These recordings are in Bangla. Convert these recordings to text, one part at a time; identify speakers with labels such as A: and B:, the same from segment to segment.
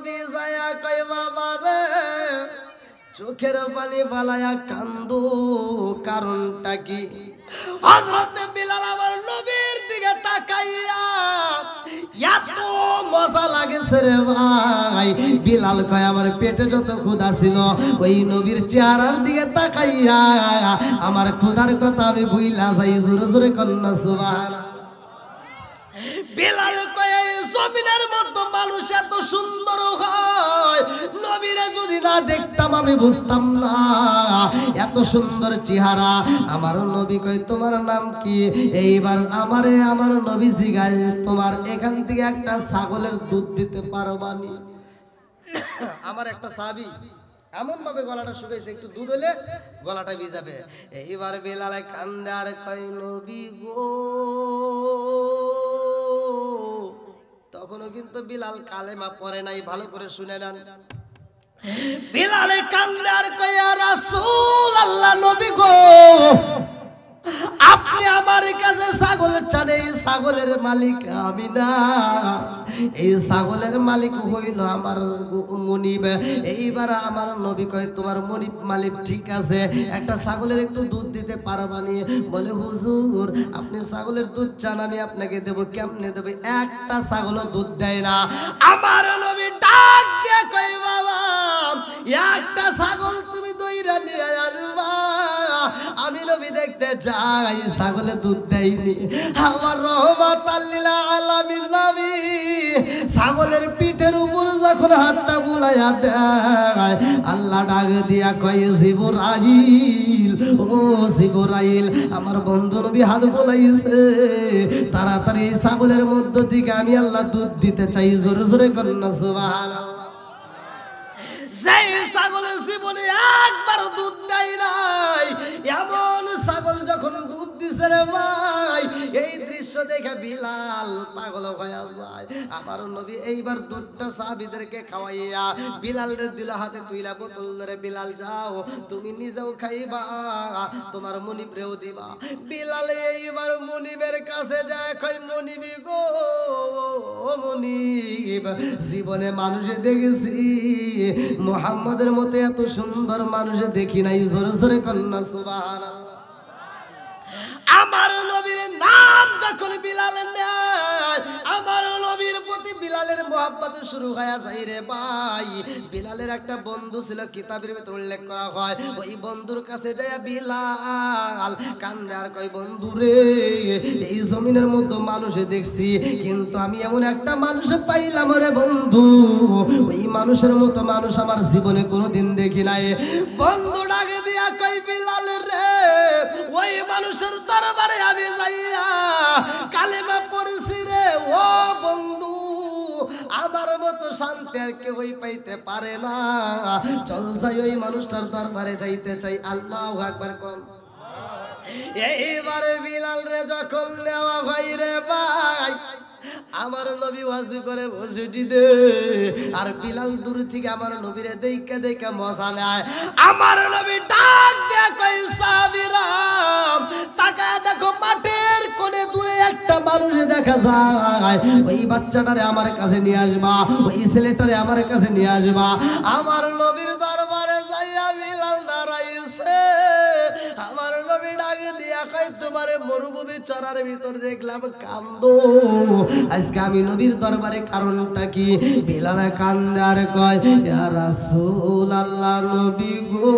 A: নবী যায়া কই বাবা রে চোখের পানি ফালায়া কান্দো কারণটা কি হযরত বিলাল আমার নবীর দিকে তাকাইয়া এত মজা লাগেছে রে ভাই বিলাল কয় আমার পেটে যত ক্ষুধা ছিল ওই নবীর চেহারার দিকে তাকাইয়া আমার ক্ষুধার কথা আমি ভুইলা যাই জোরে জোরে কন্না সুবহানাল্লাহ বিলাল কয় জমিনের মধ্যে মানুষ এত সুন্দর হয় নবীরে যদি না দেখতাম আমি বুঝতাম না এত সুন্দর চেহারা আমার নবী কয় তোমার নাম কি এইবার আমার নবী জিগায় তোমার এখান থেকে একটা ছাগলের দুধ দিতে পারবানি আমার একটা সাহাবী এমন ভাবে গলাটা শুকাইছে একটু দুধ হলে গলাটা ভিজাবে এইবার বিলাল কান্দে আর কয় নবী গো তখনও কিন্তু বিলাল কালেমা পড়ে নাই ভালো করে শুনে নেন বিলালে কান্দে আর কয় ইয়া রাসূলুল্লাহ নবী গো আপনি আমার কাছে ছাগল চান এই ছাগলের মালিক আমি না এই ছাগলের মালিক হইল আমার মুনিব এইবার আমার নবী কয় তোমার মুনিব মালিক ঠিক আছে একটা ছাগলের একটু দুধ দিতে পারবানি বলে হুজুর আপনি ছাগলের দুধ চান আমি আপনাকে দেব কেমনে দেব একটা ছাগলও দুধ দেয় না আমার নবী ডাক দিয়ে কয় বাবা একটা ছাগল তুমি দইরা নিয়ে আসবা আমি নবী দেখতে যাই ছাগলে দুধ দেয়নি আমার রহমাতাল লিল আলামিন নবী ছাগলের পিঠের উপর যখন হাতটা বুলাইয়া দেয় আল্লাহ ডাক দিয়া কয় জিবরাইল ও জিবরাইল আমার বন্ধু নবী হাত বুলাইছে তাড়াতাড়ি এই ছাগলের মধ্য থেকে আমি আল্লাহ দুধ দিতে চাই জোরে জোরে কন্না সুবহানাল্লাহ যেই ছাগলের জীবনে একবার দুধ দেয় নাই এমন ছাগল যখন দুধ দিছে রে ভাই এই দৃশ্য দেখে বিলাল পাগল হয়ে যায় আমার নবী এইবার দুধটা সাহাবীদেরকে খাওয়াইয়া বিলালের দিল হাতে তুইলা বোতল ধরে বিলাল যাও তুমি নিজেও খাইবা তোমার মুনিবরেও দিবা বিলাল এইবার মুনিবের কাছে যায় কই মুনিবি গো মুনিব জীবনে মানুষে দেখেছি মুহাম্মাদের মতো এত সুন্দর মানুষ দেখি নাই জোরে জোরে কন্না সুবহানাল্লাহ আমার নবীর নাম যখন বিলাল নেয় আমার নবীর প্রতি বিলালের মহব্বত শুরু হয়ে যায় রে ভাই বিলালের একটা বন্ধু ছিল কিতাবের ভিতর উল্লেখ করা হয় ওই বন্ধুর কাছে যায় বিলাল কান্দে আর কয় বন্ধু রে এই জমিনের মধ্যে মানুষ দেখছি কিন্তু আমি এমন একটা মানুষ পাইলাম রে বন্ধু ওই মানুষের মতো মানুষ আমার জীবনে কোনোদিন দেখি নাই বন্ধু ডাকে দিয়া কয় বিলাল রে ওই মানুষের দরবারে আমি যাইয়া কালেমা পড়ছি রে ও বন্ধু আমার মতো শান্তি আর কেউই পাইতে পারে না চল যাই ওই মানুষটার দরবারে যাইতে চাই আল্লাহু আকবার কোন এইবারে বিলাল রে যখন নেওয়া ভাই রে ভাই আমার নবী ওয়াজু করে বসুটি দে আর বিলাল দূর থেকে আমার নবীরে দেখে দেখে মজা নেয় আমার নবী ডাক দিয়ে কই সাহাবীরা তাকায় দেখো মাঠের কোণে দূরে একটা মানুষ দেখা যায় ওই বাচ্চাটারে আমার কাছে নিয়ে আসবা ওই ছেলেটারে আমার কাছে নিয়ে আসবা আমার নবীর দরবারে যাইয়া বিলাল দাঁড়াইছে আমার নবী ডাক দিয়া কই তোমারে মরুভূমি চরার ভিতর দেখলাম কান্দো আজকে আমি নবীর দরবারে কারণটা কি বিলাল কান্দে আর কয় ইয়া রাসূলুল্লাহ নবী গো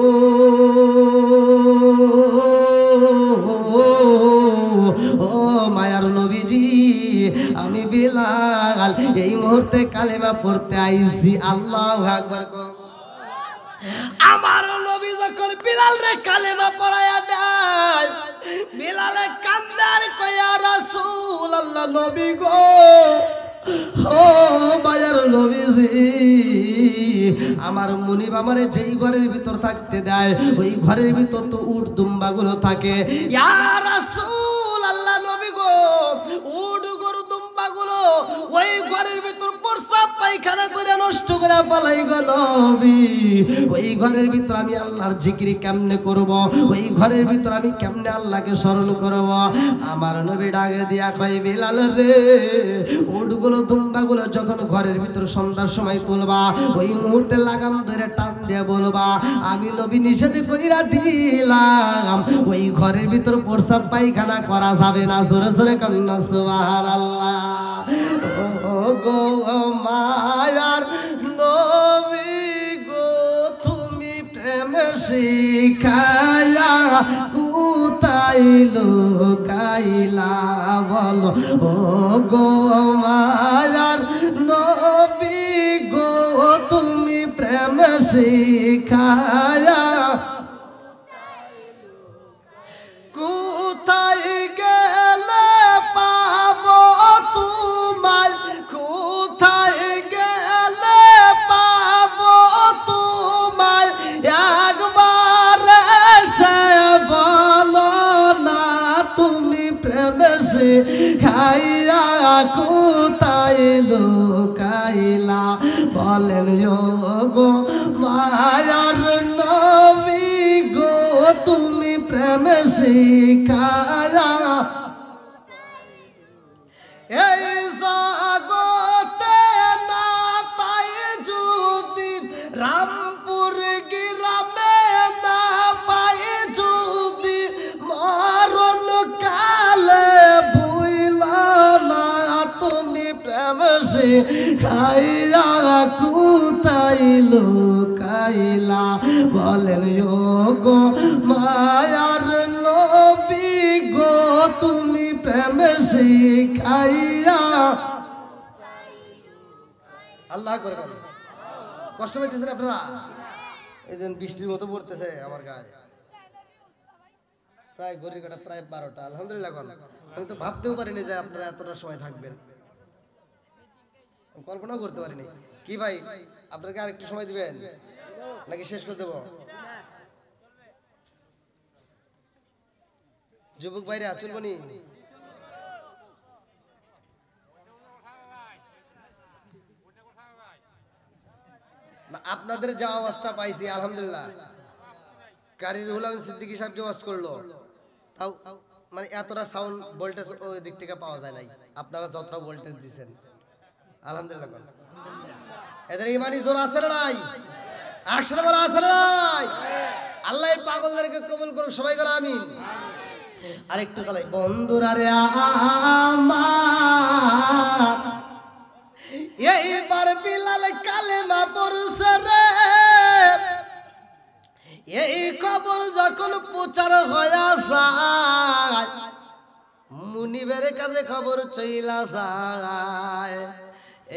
A: ও মায়ার নবীজি আমি বিলাল এই মুহূর্তে কালেমা পড়তে আইছি আল্লাহু আকবার কও আমার নবী যখন বিলাল রে কালেমা পড়ায়া দেয় বিলাল কান্দে আর কয় ইয়া রাসূলুল্লাহ নবী গো ও মায়ার নবীজি আমার মুনিব আমারে যেই ঘরের ভিতর থাকতে দেয় ওই ঘরের ভিতর তো উট দুম্বাগুলো থাকে ইয়া রাসূলুল্লাহ নবী গো উট গরু দুম্বাগুলো ওই ঘরের ভিতর প্রস্রাব পায়খানা করে নষ্ট নষ্ট করে পালাই গো নবী ওই ঘরের ভিতর আমি আল্লাহর জিকির কেমনে করব ওই ঘরের ভিতর আমি কেমনে আল্লাহকে স্মরণ করব আমার নবী ডাকে দিয়া কয় বিলাল রে উটগুলো দুম্বাগুলো যখন ঘরের ভিতর সন্ধ্যার সময় তুলবা ওই মুহূর্তে লাগাম ধরে টান দিয়ে বলবা আমি নবী নিষেধ কইরা দিলাম ওই ঘরের ভিতর প্রসাব পায়খানা করা যাবে না জোরে জোরে কন্যা সুবহানাল্লাহ ও গো মায়ার নবী গো তুমি প্রেম শিখায়া কোথায় লুকাইলা বলো ও গো মায়ার নবী গো তুমি প্রেম শিখায়া কোথায় গেলে পাবো তোমায় কোথায় গেলে পাবো তোমায় একবার সে বলো না তুমি প্রেম শিখাইয়া কোথায় লুকাইলা বলেন গো মায়ার নবী গো তুমি প্রেম শিখায়া এই জগতে না পাই যদি রামপুর গ্রামে না পাই যদি মরণ কালে ভুইলা না তুমি প্রেম শিখাইয়া কোথায় লুকাইলা বলেন গো মায়ার নবী গো তুমি প্রেম শিখাইয়া আল্লাহ করে কষ্ট পাইতেছেন আপনারা এই দিন বৃষ্টির মতো পড়তেছে আমার গায়ে প্রায় ঘড়ির কাটা প্রায় 12টা আলহামদুলিল্লাহ আমি তো ভাবতেও পারিনি যে আপনারা এতটা সময় থাকবেন কল্পনাও করতে পারিনি কি ভাই আপনাকে আরেকটু সময় দিবেন নাকি শেষ করে দেব যুবক ভাইরা চলবো নি না আপনাদের যা আওয়াজটা পাইছি আলহামদুলিল্লাহ কারির হুলাম সিদ্দিকী সাহেব যে ওয়াজ করলো তাও মানে এতটা সাউন্ড ভোল্টেজ ওই দিক থেকে পাওয়া যায় নাই আপনারা যতটা ভোল্টেজ দিবেন আলহামদুলিল্লাহ এদের ইমানি জোর আছে না নাই একসাথে বলা আছে না নাই আল্লাহ এই পাগলদেরকে কবুল করুক সবাই করে আমিন আরেকটু চালাই বন্ধুরা রে আমার এইবার বিলাল কালেমা পড়ছে রে এই খবর যখন প্রচার হয়ে যায় মুনিবের কাছে খবর চইলা যায়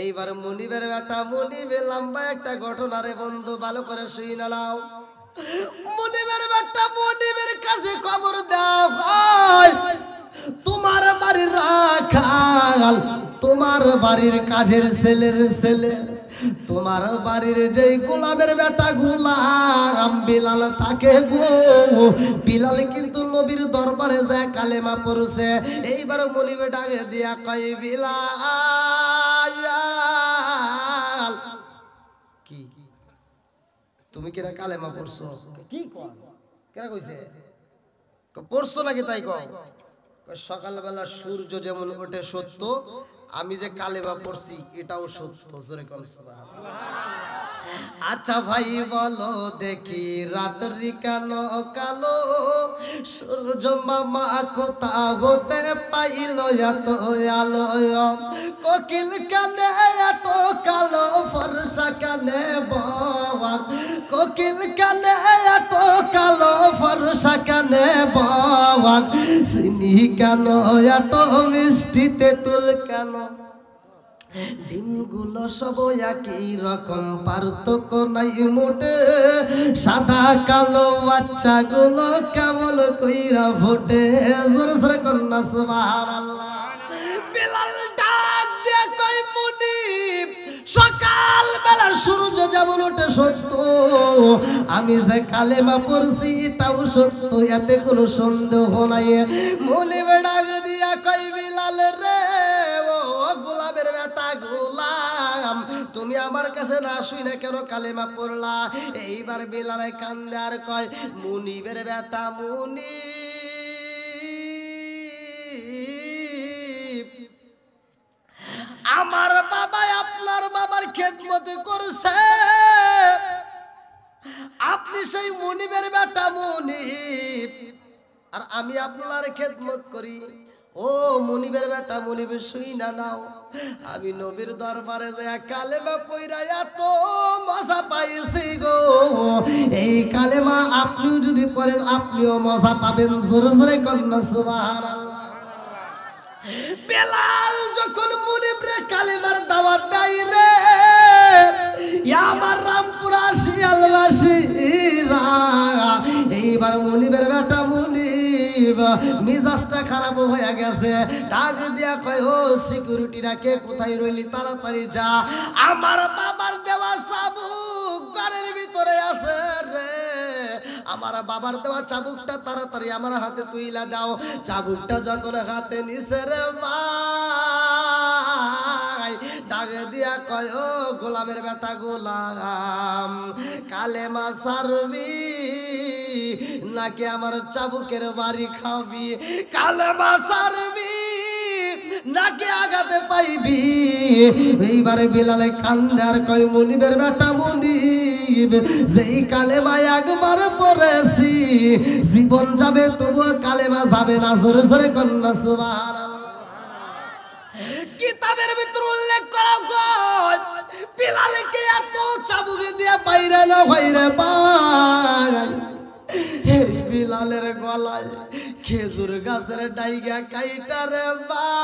A: এইবার মুনিবের বেটা মুনিবে লম্বা একটা ঘটনা রে বন্ধু ভালো করে শুই নাও মুনিবের বেটা মুনিবের কাছে খবর দাও হয় তোমার বাড়ির রাখাল তোমার বাড়ির কাজের ছেলে তোমার বাড়ির যেই গোলামের বেটা গোলাম বিলাল তাকে গো বিলাল কিন্তু নবীর দরবারে যায় কালেমা পড়ছে এইবার মুনিবে ডাকে দিয়া কয় বিলাল কি তুমি কিরা কালেমা পড়ছো কি কয় কেরা কইছে পড়ছো নাকি তাই কয় সকালবেলা সূর্য যেমন ওঠে সত্য আমি যে কালেমা পড়ছি এটাও সত্য জোরে কোন সুবহানাল্লাহ আচ্ছা ভাই বলো দেখি রাত্রি কেন কালো সূর্য মামা কোথা হতে পাইল এত আলো কোকিল কানে এত কালো ফর্সা কানে বাবা কোকিল কানে এত কালো ফর্সা কানে বাবা চিনি কেন এত মিষ্টি তেঁতুল কেন ডিমগুলো সব একই রকম পার্থক্য নাই মোটে সাদা কালো বাচ্চাগুলো কেমন কইরা ফোটে জোরে জোরে কন্যা সুবহানাল্লাহ বিলাল ডাক দিয়ে কই মুনিব সকাল বেলা সূর্য যেমন ওঠে সত্য আমি যে কালেমা পড়ছি এটাও সত্য এতে কোনো সন্দেহ নাই মুনিব ডাক দিয়া কই বিলাল রে গোলামের বেটা গোলাম তুমি আমার কাছে না শুই না কেন কালেমা পড়লা? এইবার বিলালে কান্দে আর কয় মুনিবের বেটা মুনিব, আমার বাবা আপনার বাবার খেদমত করছে, আপনি সেই মুনিবের বেটা মুনিব, আর আমি আপনার খেদমত করি। ও মুনিবের বেটা মুনিব শুই না নাও, আমি নবীর দরবারে যায় কালেমা পইরা এত মজা পাইছি গো, এই কালেমা আপনি যদি পড়েন আপনিও মজা পাবেন। জোরে জোরে কন্যা সুবহানাল্লাহ। বেলাল যখন মুনিবরে কালেমার দাওয়াত দেয় রে, আমার রামপুরা শিয়ালবাসীরা, এইবার মুনিবের বেটা মুনিব মিজাজটা খারাপ হয়ে গেছে, ডাক দিয়া কয় ও সিকিউরিটিরা কে কোথায় রইলি, তাড়াতাড়ি যা, আমার বাবার দেওয়া চাবুক ঘরের ভিতরে আছে রে, আমার বাবার দেওয়া চাবুকটা তাড়াতাড়ি আমার হাতে তুইলা দাও। চাবুকটা যখন হাতে নিছে রে ভাই, ডাকে দিয়া কয় ও গোলামের বেটা গোলাম, কালেমা সারবি নাকি আমার চাবুকের বাড়ি খাবি? কালেমা সারবি নাকি আগাতে পাইবি? এইবারে বিলালে কান্দে আর কয় মুনিবের বেটা মুনিব, যেই কালেমা একবার পড়েছি জীবন যাবে তবু কালেমা যাবে না। জোরে জোরে কন্যা সুবহানাল্লাহ। কিতাবের ভিতর উল্লেখ করা হয় বিলালকে এত চাবুকে দিয়ে বাইরে না বাইরে পায়, এই বিলালের গলায় খেজুর গাছের ডাইগা কাইটারে ভাই,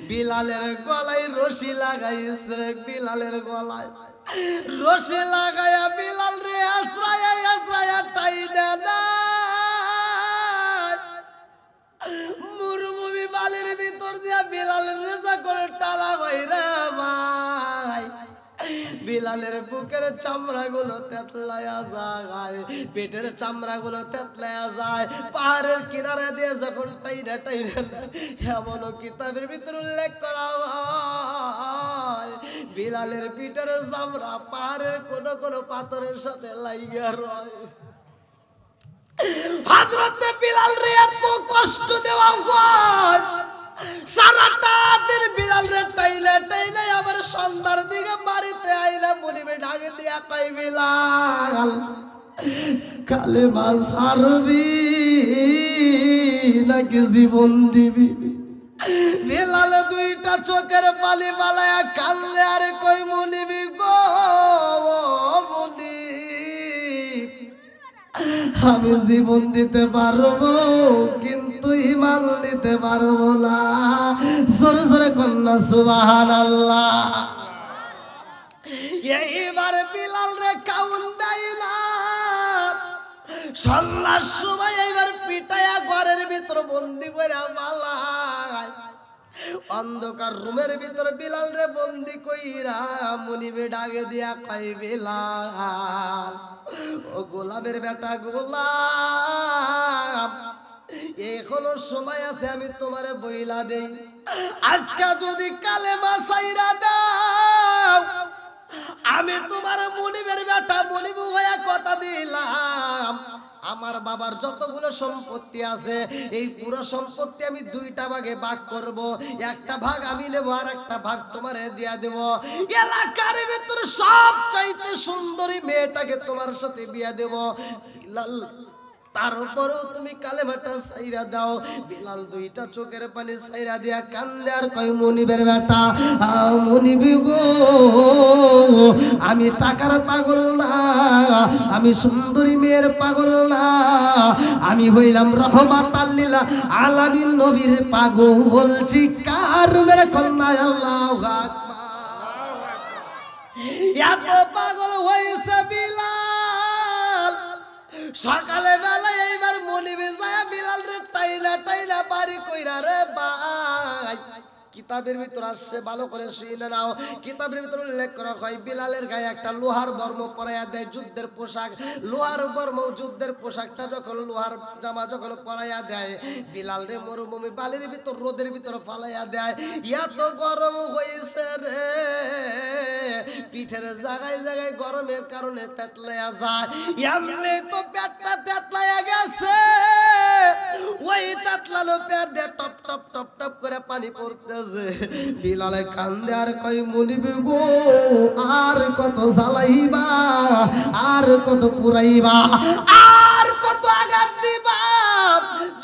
A: বিলালের গলায় রশি লাগাইছে, বিলালের গলায় রশি লাগায়া বিলাল রে আশ্রয়া আশ্রয়া টাইনা না মুরুভূমি বালির ভিতর দিয়া বিলালের রেজা করে টালা বাইরে ভাই, বিলালের বুকের চামড়া গুলো তেতলায়া যায়, পেটের চামড়া গুলো তেতলায়া যায়, পাহাড়ের কিনারে দিয়ে যখন টাইনা টাইনা, এমনও কিতাবের ভিতর উল্লেখ করা হয় বিলালের পিঠের চামড়া পাহাড়ের কোন কোন পাথরের সাথে লাইগা রয়। হযরত বিলাল রে এত কষ্ট দেওয়া হয়, সারাটা দিন বিলাল রে টাইনা টাইনা আবার সন্ধ্যার দিকে বাড়িতে আইলা মুনিবে ডাকে দিয়া কই বিলাল কালেমা সারবি নাকি জীবন দিবি? বিলাল দুইটা চোখের পানি মালায়া কাল্লে আর কই মুনিবি গো মুনিব, আমি জীবন দিতে পারবো কিন্তু ইমান দিতে পারবো না। জোরে জোরে কন্যা সুবহানাল্লাহ। এইবার বিলাল রে কাউন দেয় না, সন্ধ্যার সময় এইবার পিটায়া ঘরের ভিতর বন্দি করে মালায়, অন্ধকার রুমের ভিতর বিলাল রে বন্দি কইরা মুনিবে ডাকে দিয়া কই বিলাল ও গোলামের বেটা গোলাম, এখনো সময় আছে আমি তোমারে বইলা দেই, আজকে যদি কালেমা সাইরা দাও আমি তোমার মুনিবের বেটা মুনিব হয়ে কথা দিলাম, আমার বাবার যতগুলো সম্পত্তি আছে এই পুরো সম্পত্তি আমি দুইটা ভাগে ভাগ করব, একটা ভাগ আমি নেব আর একটা ভাগ তোমারে দিয়া দেব, এলাকার ভিতরে সবচাইতে সুন্দরী মেয়েটাকে তোমার সাথে বিয়া দেব। বিলাল তারপরেও তুমি কালেমাটা সাইরা দাও। বিলাল দুইটা চোখের পানি সাইরা দিয়া কান্দে আর কই মুনিবের বেটা মুনিব গো, আমি টাকার পাগল না, আমি সুন্দরী মেয়ের পাগল না, আমি হইলাম রহমাতাল লিল আলামিন নবীর পাগল। চিৎকার মেরে কন্যা আল্লাহু আকবার। এত পাগল হয়েছে বিলাল, সকালে বেলায় এইবার মুনিবে যায় বিলাল রে টাইনা টাইনা বাড়ি কইরা রে ভাই, কিতাবের ভিতর আসছে, ভালো করে শুনে নাও। কিতাবের ভিতর উল্লেখ করা হয় বিলালের গায়ে একটা লোহার বর্ম পরাইয়া দেয়, যুদ্ধের পোশাক। লোহার বর্ম, যুদ্ধের পোশাকটা যখন, লোহার জামা যখন পরাইয়া দেয়, বিলাল রে মরুভূমি বালির ভিতর, রোদের ভিতর ফালাইয়া দেয়। এত গরম হয়েছে রে, পিঠের জায়গায় জায়গায় গরমের কারণে তেতলাইয়া যায়। এমনি তো পেটটা তেতলাইয়া গেছে, ওই তেতলানো পেট দিয়ে টপ টপ টপ টপ করে পানি পড়তেছে। বিলালে কান্দে আর কই মুনিব গো, আর কত জ্বালাইবা, আর কত পুরাইবা, আর কত আঘাত দিবা?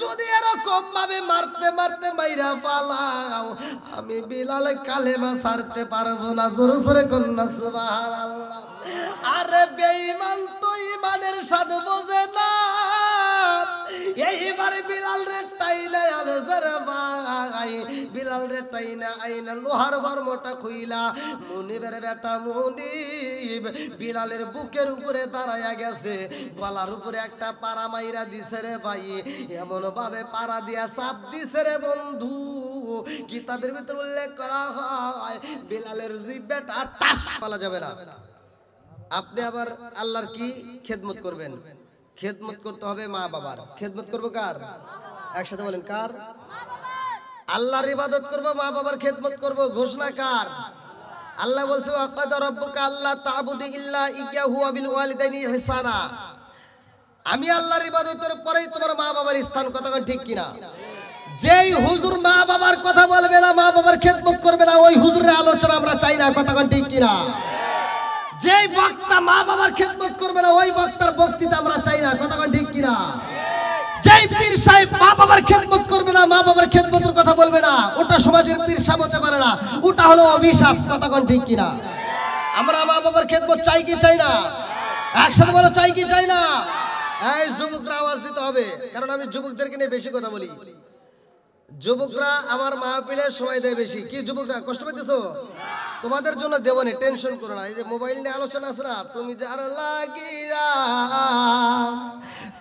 A: যদি এরকম ভাবে মারতে মারতে মাইরা ফালাও, আমি বিলাল কালেমা ছাড়তে পারবো না। জোরে জোরে কন্যা সুবহানাল্লাহ। আরে বেঈমান তো ইমানের স্বাদ বোঝে না। এইবারে বিলাল রে টাইনা আনছে রে ভাই, বিলাল রে টাইনা আইনা লোহার বর্মটা খুইলা মুনিবের বেটা মুনিব বিলালের বুকের উপরে দাঁড়ায়া গেছে, গলার উপরে একটা পাড়া মাইরা দিছে রে ভাই। এমন ভাবে পাড়া দিয়া চাপ দিছে রে বন্ধু, কিতাবের ভিতর উল্লেখ করা হয় বিলালের জিহ্বাটা টাস পালা যাবে না। আপনি আবার আল্লাহর কি খেদমত করবেন? খেদমত করতে হবে মা বাবার। খেদমত করবো কার? একসাথে বলেন কার? আল্লাহর ইবাদত করবো, মা বাবার খেদমত করবো। ঘোষণা কার? আল্লাহ বলছে ওয়াকাদা রাব্বুকা আল্লা তা'বুদু ইল্লা ইয়্যাহু ওয়া বিল ওয়ালিদাইনি ইহসানা। আমি আল্লাহর ইবাদতের পরেই তোমার মা বাবার স্থান। কথা ঠিক কিনা? যেই হুজুর মা বাবার কথা বলবে না, মা বাবার খেদমত করবে না, ওই হুজুরের আলোচনা আমরা চাই না। কথা ঠিক কিনা? যেই বক্তা মা বাবার খেদমত করবে না, ওই বক্তার বক্তৃতা আমরা চাই না। কথা ঠিক কিনা? যেই পীর সাহেব মা বাবার খেদমত করবে না, মা বাবার খেদমতের কথা বলবে না, ওটা সমাজের পীর সাহেব হতে পারে না, ওটা হলো অভিশাপ। কথা ঠিক কিনা? আমরা মা বাবার খেদমত চাই কি চাই না? একসাথে বলো চাই কি চাই না? এই যুবকরা আওয়াজ দিতে হবে, কারণ আমি যুবকদেরকে নিয়ে বেশি কথা বলি। যুবকরা আমার মাহফিলের সময় দেয় বেশি। কি যুবকরা কষ্ট পাইতেছো? তোমাদের জন্য দেব না, টেনশন করো না। এই যে মোবাইল নিয়ে আলোচনা আছে না, তুমি যার লাগিয়া,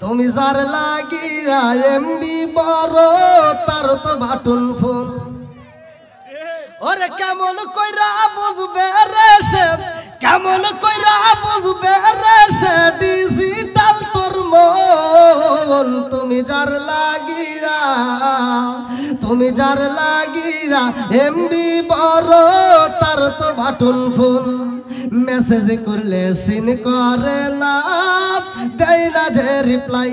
A: তুমি যার লাগিয়া এমবি বড়, তার তো বাটন ফোন। ওরে কেমন কইরা বুঝবে রে সে, কেমন কইরা বুঝবে রে সে ডিজিটাল তোর মন। তুমি যার লাগিয়া, তুমি যার লাগিয়া এমবি বড়, তার তো বাটন ফোন। মেসেজ করলে সিন করে না, দেয় না যে রিপ্লাই।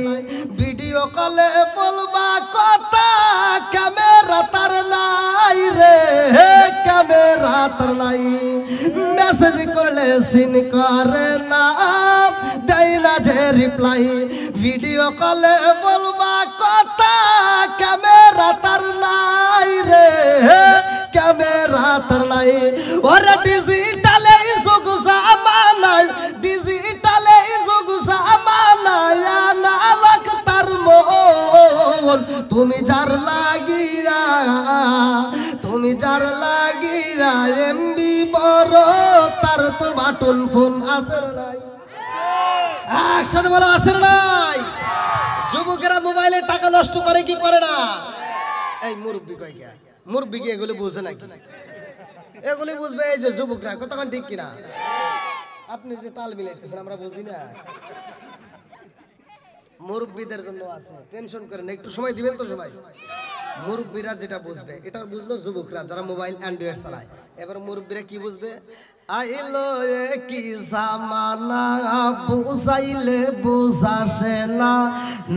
A: ভিডিও কলে বলবা কথা, ক্যামেরা তার নাই রে, ক্যামেরা তার নাই। মেসেজ করলে সিন করে না, দেয় না যে রিপ্লাই। ভিডিও কলে বলবা কথা, ক্যামেরা তার নাই রে, ক্যামেরা তার নাই। ওরে ডিজিটালে যুগ জামানায়, ডিজিটালে যুগ জামানায় আনালক তার মন। তুমি যার লাগিয়া, তুমি যার লাগিয়া এমবি বড়, তার তো বাটন ফোন আছে নাই। একসাথে বলো আছে নাই? যুবকেরা মোবাইলে টাকা নষ্ট করে কি করে না? এই মুরব্বি কয় কে? মুরব্বি কি এগুলো বুঝে নাকি? এগুলি বুঝবে এই যে যুবকরা। কতক্ষণ ঠিক কিনা? আপনি যে তাল মিলাইতেছেন আমরা বুঝি না। মুরব্বীদের জন্য আছে, টেনশন করেন, একটু সময় দিবেন তো সবাই। মুরব্বীরা যেটা বুঝবে এটা বুঝলো যুবকরা যারা মোবাইল অ্যান্ড্রয়েড চালায়। এবার মুরব্বীরা কি বুঝবে? আইলো কি জামানা, বুঝাইলে বুঝাসে না,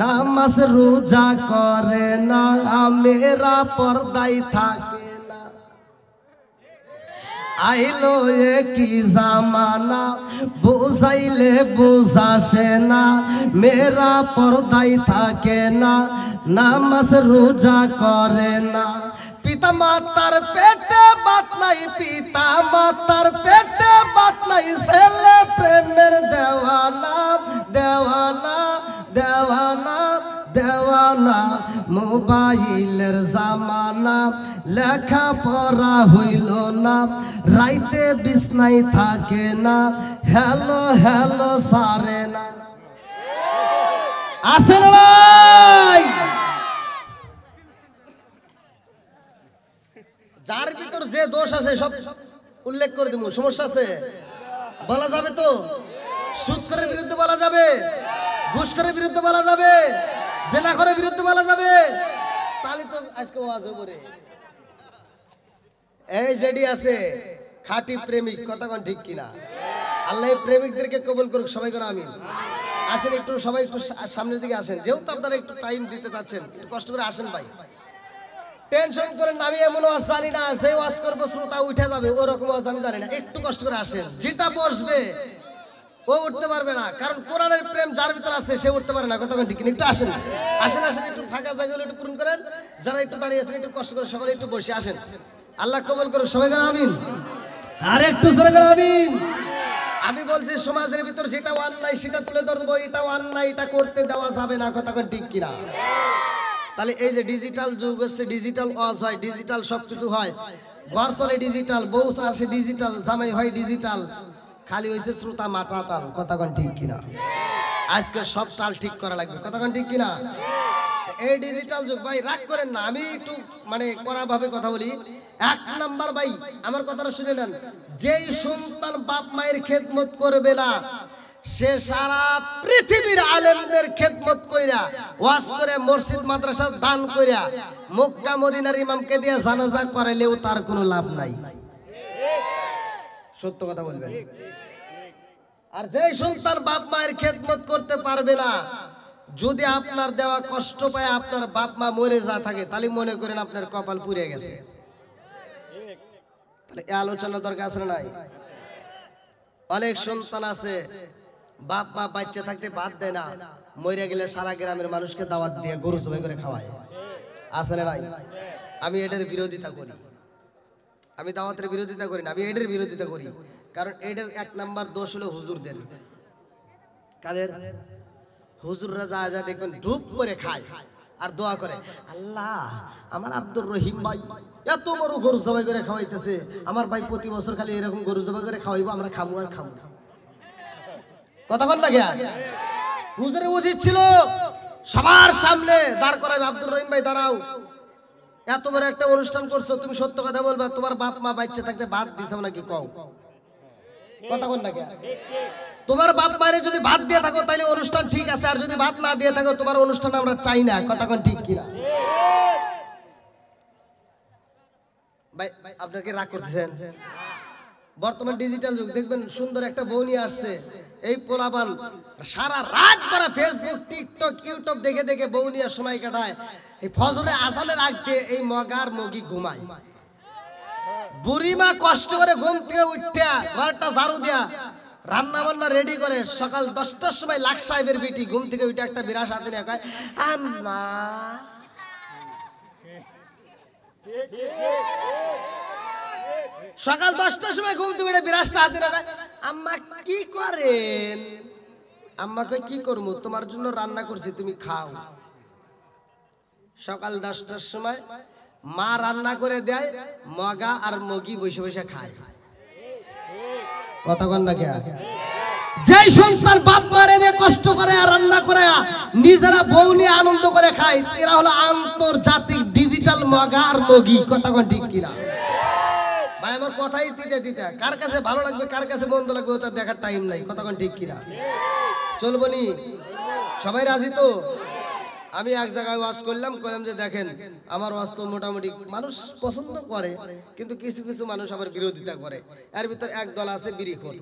A: নামাজ রোজা করে না, মেয়েরা পর্দায় থাকে না। আইলো কি জামানা, বুঝাইলে বুঝাসে না, মেয়েরা পর্দায় থাকে না, নামাজ রোজা করে না। পিতা মাতার পেটে বাত নাই, পিতা মাতার পেটে বাত নাই, ছেলে প্রেমের দেওয়ানা, দেওয়ানা, দেওয়ানা, দেওয়ানা। মোবাইলের জামানা, লেখা পড়া হইল না, রাইতে বিছনায় থাকে না, হ্যালো হ্যালো সারে না। আছে নাই? যার ভিতর যে দোষ আছে সব উল্লেখ করে দেবো, সমস্যা আছে? বলা যাবে তো? সুদখোরের বিরুদ্ধে বলা যাবে, ঘুষখোরের বিরুদ্ধে বলা যাবে, জেনাখোরের বিরুদ্ধে বলা যাবে, তাহলে তো আজকে ওয়াজ হবে রে। এই যেডি আছে খাঁটি প্রেমিক, কথা কোন ঠিক কিনা? আল্লাহ প্রেমিকদেরকে কবুল করুক, সবাই করে আমিন। আসেন একটু, সবাই একটু সামনের দিকে আসেন, যেহেতু আপনারা একটু টাইম দিতে চাচ্ছেন, কষ্ট করে আসেন ভাই, টেনশন করেন না। আমি এমন ওয়াজ জানি না যে ওয়াজ করবো শ্রোতা উঠে যাবে, ওরকম ওয়াজ আমি জানি না। একটু কষ্ট করে আসেন, যেটা বসবে ও উঠতে পারবে না, কারণ কোরআনের প্রেম যার ভিতর আছে সে উঠতে পারে না, কথা ঠিক কিনা? একটু আসেন, আসেন আসেন, একটু ফাঁকা জায়গাগুলো একটু পূরণ করেন। যারা একটু দাঁড়িয়ে আছেন একটু কষ্ট করে সকালে একটু বসে আসেন। আল্লাহ কবুল করুক, সবাই করে আমিন। আর একটু জোরে করে আমিন। আমি বলছি সমাজের ভিতর যেটা অন্যায় সেটা তুলে ধরবো, এটা অন্যায়, এটা করতে দেওয়া যাবে না, কথা ঠিক কিনা? তাহলে এই যে ডিজিটাল যুগ হচ্ছে, ডিজিটাল ওয়াজ হয়, ডিজিটাল সবকিছু হয়, ঘর চলে ডিজিটাল, বউ আসে ডিজিটাল, জামাই হয় ডিজিটাল, খালি হয়েছে শ্রোতা মাথা টাল, কথা ঠিক কিনা? আজকে সব টাল ঠিক করা লাগবে, কথা ঠিক কিনা? এই ডিজিটাল যুগ ভাই, রাগ করেন না, আমি একটু মানে কড়া ভাবে কথা বলি। এক নাম্বার ভাই, আমার কথাটা শুনে নেন, যেই সন্তান বাপ মায়ের খেদমত করবে না, সে সারা পৃথিবীর আলেমদের খেদমত কইরা, ওয়াজ করে, মসজিদ মাদ্রাসা দান কইরা, মক্কা মদিনার ইমামকে দিয়ে জানাজা করাইলেও তার কোনো লাভ নাই। সত্য কথা বলবেন। আর যেই সন্তান বাপ মায়ের খেদমত করতে পারবে না, যদি আপনার দেওয়া কষ্ট পায় আপনার বাপ মা মরে যা থাকে, তাহলে মনে করেন আপনার কপাল পুড়ে গেছে। তাহলে এই আলোচনা দরকার আছে না নাই? অনেক সন্তান আছে বাপ মা বাচ্চা থাকতে ভাত দেয় না, মরে গেলে সারা গ্রামের মানুষকে দাওয়াত দিয়ে গরু জবাই করে খাওয়ায়, আছে না নাই? আমি এটার বিরোধিতা করি, আমি দাওয়াতের বিরোধিতা করি না, আমি এটার বিরোধিতা করি। কারণ এটার এক নাম্বার দোষ হলো হুজুরদের। কাদের? হুজুররা যা যা দেখবেন ধূপ করে খায় আর দোয়া করে, আল্লাহ আমার আব্দুর রহিম ভাই এত বড় গরু জবাই করে খাওয়াইতেছে, আমার ভাই প্রতি বছর খালি এরকম গরু জবাই করে খাওয়াইবো, আমরা খাবো আর খাবো। কথা বল না গিয়া? হুজুরের উচিত ছিল সবার সামনে দাঁড় করাবে, আব্দুর রহিম ভাই দাঁড়াও, এত বড় একটা অনুষ্ঠান করছো, তুমি সত্য কথা বলবা, তোমার বাপ মা বাচ্চা থাকতে ভাত দিছাও নাকি? কও, কথা বল না গিয়া? তোমার বাপ মায়ের যদি ভাত দিয়ে থাকো তাহলে অনুষ্ঠান ঠিক আছে, আর যদি ভাত না দিয়ে থাকো তোমার অনুষ্ঠান আমরা চাই না, কথা ঠিক কিনা? ভাই আপনাকে রাগ করতেছেন? বর্তমান ডিজিটাল যুগ, দেখবেন সুন্দর একটা বউ নিয়ে আসছে, এই পোলাপান সারা রাত পরে ফেসবুক টিকটক ইউটিউব দেখে দেখে বউ নিয়ে সময় কাটায়, এই ফজরে আজানের আগ দিয়ে এই মগার মগি ঘুমায়। বুড়িমা কষ্ট করে ঘুম থেকে উঠা ঘরটা ঝাড়ু দিয়া রান্না বান্না রেডি করে, সকাল 10টার সময় লাখ সাহেবের বিটি ঘুম থেকে উঠে একটা বিরাট হাতে নিয়ে কয়, আম্মা। সকাল 10টার সময় ঘুম থেকে উঠে বিরাটটা হাতে নিয়ে কয়, আম্মা কি করেন? আম্মা কয়, কি করবো, তোমার জন্য রান্না করছি, তুমি খাও। সকাল 10টার সময় মা রান্না করে দেয়, মগা আর মগি বসে বসে খায়, কথা কন না কে? যে সন্তান বাপ মারে দিয়ে কষ্ট করে আর রান্না করে নিজেরা বউ নিয়ে আনন্দ করে খায়, এরা হলো আন্তর্জাতিক ডিজিটাল মগা আর মগি, কথা কন ঠিক কিনা? ভাই আমার কথাই দিতে দিতে কার কাছে ভালো লাগবে কার কাছে মন্দ লাগবে ওটা দেখার টাইম নাই, কথা কন ঠিক কিনা? চলবো নি? সবাই রাজি তো? আমি এক জায়গায় ওয়াজ করলাম, কইলাম যে দেখেন আমার ওয়াজ তো মোটামুটি মানুষ পছন্দ করে, কিন্তু কিছু কিছু মানুষ আবার বিরোধিতা করে। এর ভিতর এক দল আছে বিড়িখোর।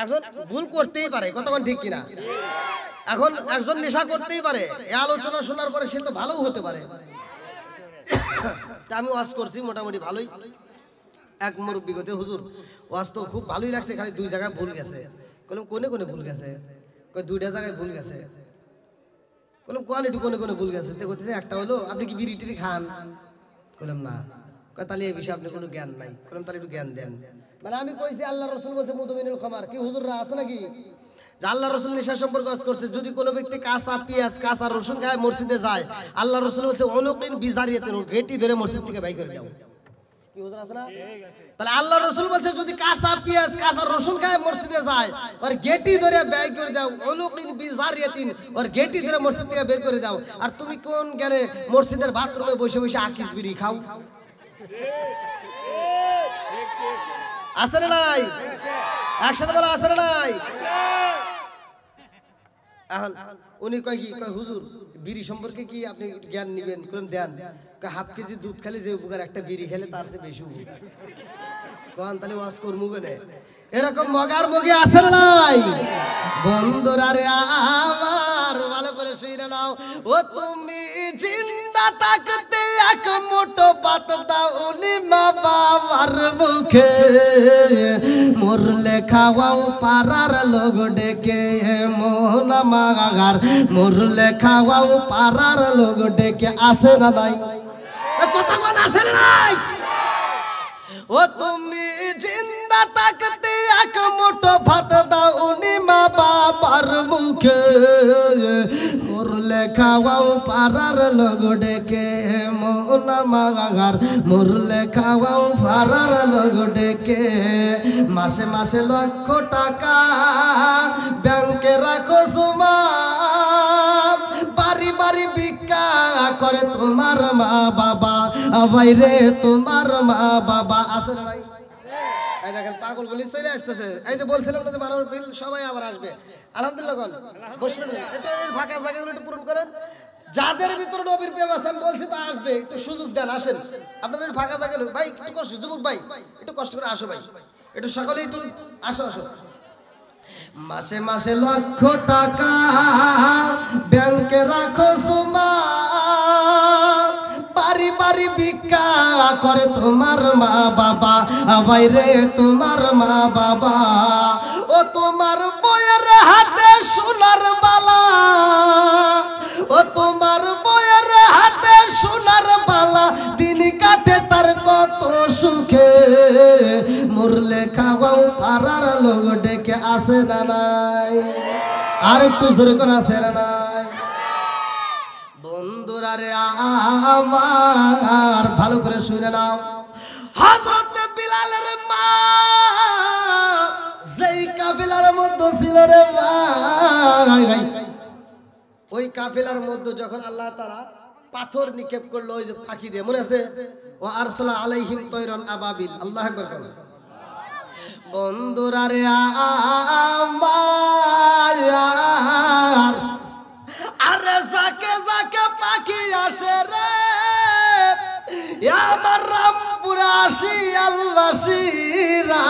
A: একজন ভুল করতেই পারে, কতক্ষণ ঠিক কিনা? এখন একজন নেশা করতেই পারে, এই আলোচনা শোনার পরে সে তো ভালোও হতে পারে। আমি ওয়াজ করছি মোটামুটি ভালোই। এক মুরব্বী গতে, হুজুর ওয়াজ তো খুব ভালোই লাগছে, খালি 2 জায়গায় ভুল গেছে। কলম কোনে কোনে ভুল গেছে? কয় 2টা জায়গায় ভুল গেছে। কলম কোয়ালিটি কোনে কোনে ভুল গেছে? তে কইতেছে একটা হলো আপনি কি বিড়ি টিড়ি খান? কলম না। কয় তাহলে এই বিষয়ে আপনি কোনো জ্ঞান নাই। কলম তাহলে একটু জ্ঞান দেন। মানে আমি কইছি আল্লাহ রাসূল বলেছে মুদমিনুল খামার, কি হুজুররা আছে নাকি? যে আল্লাহ রাসূল নেশা সম্পর্কে ওয়াজ করছে, যদি কোনো ব্যক্তি কাঁচা পেঁয়াজ কাঁচা রসুন খায় মসজিদে যায়, আল্লাহ রাসূল বলেছে উনুকিন বিজারিয়াতিন, গেটি ধরে মসজিদ থেকে বাইর করে দাও। কি হুজুর আছে না? তাহলে আল্লাহ রাসূল বলছে যদি কাঁচা পেঁয়াজ কাঁচা রসুন খায় মসজিদে যায় আর গেটি ধরে বের করে দাও উলুকিন বিজারিয়াতিন আর গেটি ধরে মসজিদ থেকে বের করে দাও আর তুমি কোন জ্ঞানে মসজিদের বাথরুমে বসে বসে আকিস বিড়ি খাও? আছে না নাই? একসাথে বলো আছে না নাই? এখন উনি কয় কি কয় হুজুর বিড়ি সম্পর্কে কি আপনি জ্ঞান নিবেন কোন দেন? হাফ কেজি দুধ খেলে যে উপকার একটা বিড়ি খেলে তার চেয়ে বেশি উপকার। কোন তাহলে ওয়াজ করমু কেনে? এরকম মগার মগি আছে না নাই? বন্ধুরা রে আমার ভালো করে শুনে নাও, ও তুমি জিন্দা থাকতে এক মুঠো ভাত দাও উনি মা বাবার মুখে, মরলে খাওয়াও পাড়ার লোক ডেকে মোহনা মাগার, মরলে খাওয়াও পাড়ার লোক ডেকে আসে না নাই? কথা কোন আসে না নাই? ও তুমি জিন্দা থাকতে এক মুঠো ভাত দাও উনি মা বাবার মুখে, মরলে খাওয়াও পাড়ার লোক ডেকে মোহনা মাগার, মরলে খাওয়াও পাড়ার লোক ডেকে। মাসে মাসে লক্ষ টাকা ব্যাংকে রাখো সুমা, বাড়ি বাড়ি ভিক্ষা করে তোমার মা বাবা, বাইরে তোমার মা বাবা আছে না নাই? এই দেখেন পাগল গুলি চলে আসতেছে। এই যে বলছিলাম না যে 12 বিল সবাই আবার আসবে আলহামদুলিল্লাহ। কোন বসুন একটু ফাঁকা জায়গাগুলো একটু পূরণ করেন। যাদের ভিতরে নবীর প্রেম আছে আমি বলছি তো আসবে, একটু সুযোগ দেন আসেন। আপনাদের ফাঁকা জায়গা ভাই একটু কষ্ট, যুবক ভাই একটু কষ্ট করে আসো ভাই, একটু সকালে একটু আসো আসো। মাসে মাসে লক্ষ টাকা ব্যাংকে রাখো সুমা, বাড়ি বাড়ি ভিক্ষা করে তোমার মা বাবা, বাইরে তোমার মা বাবা। ও তোমার বইয়ের হাতে সোনার বালা, ও তোমার বইয়ের হাতে সোনার বালা, দিন কাটে তার কত সুখে, মরলে খাওয়াও পাড়ার লোক ডেকে আসে না নাই? আর একটু জোরে করে আসে না নাই? বন্ধুরা রে আমার ভালো করে শুনে নাও, হযরত বিলালের মা যেই কাফেলার মধ্যে ছিল রে ভাই, ওই কাফেলার মধ্যে যখন আল্লাহ তাআলা পাথর নিক্ষেপ করলো ওই যে পাখি দিয়ে, মনে আছে? ও আরসালা আলাইহিম তায়রান আবাবিল, আল্লাহু আকবার। বন্ধুরা রে আমার আরে যাকে যাকে পাখি আসে রে আমার রামপুরাশি আলবাসীরা,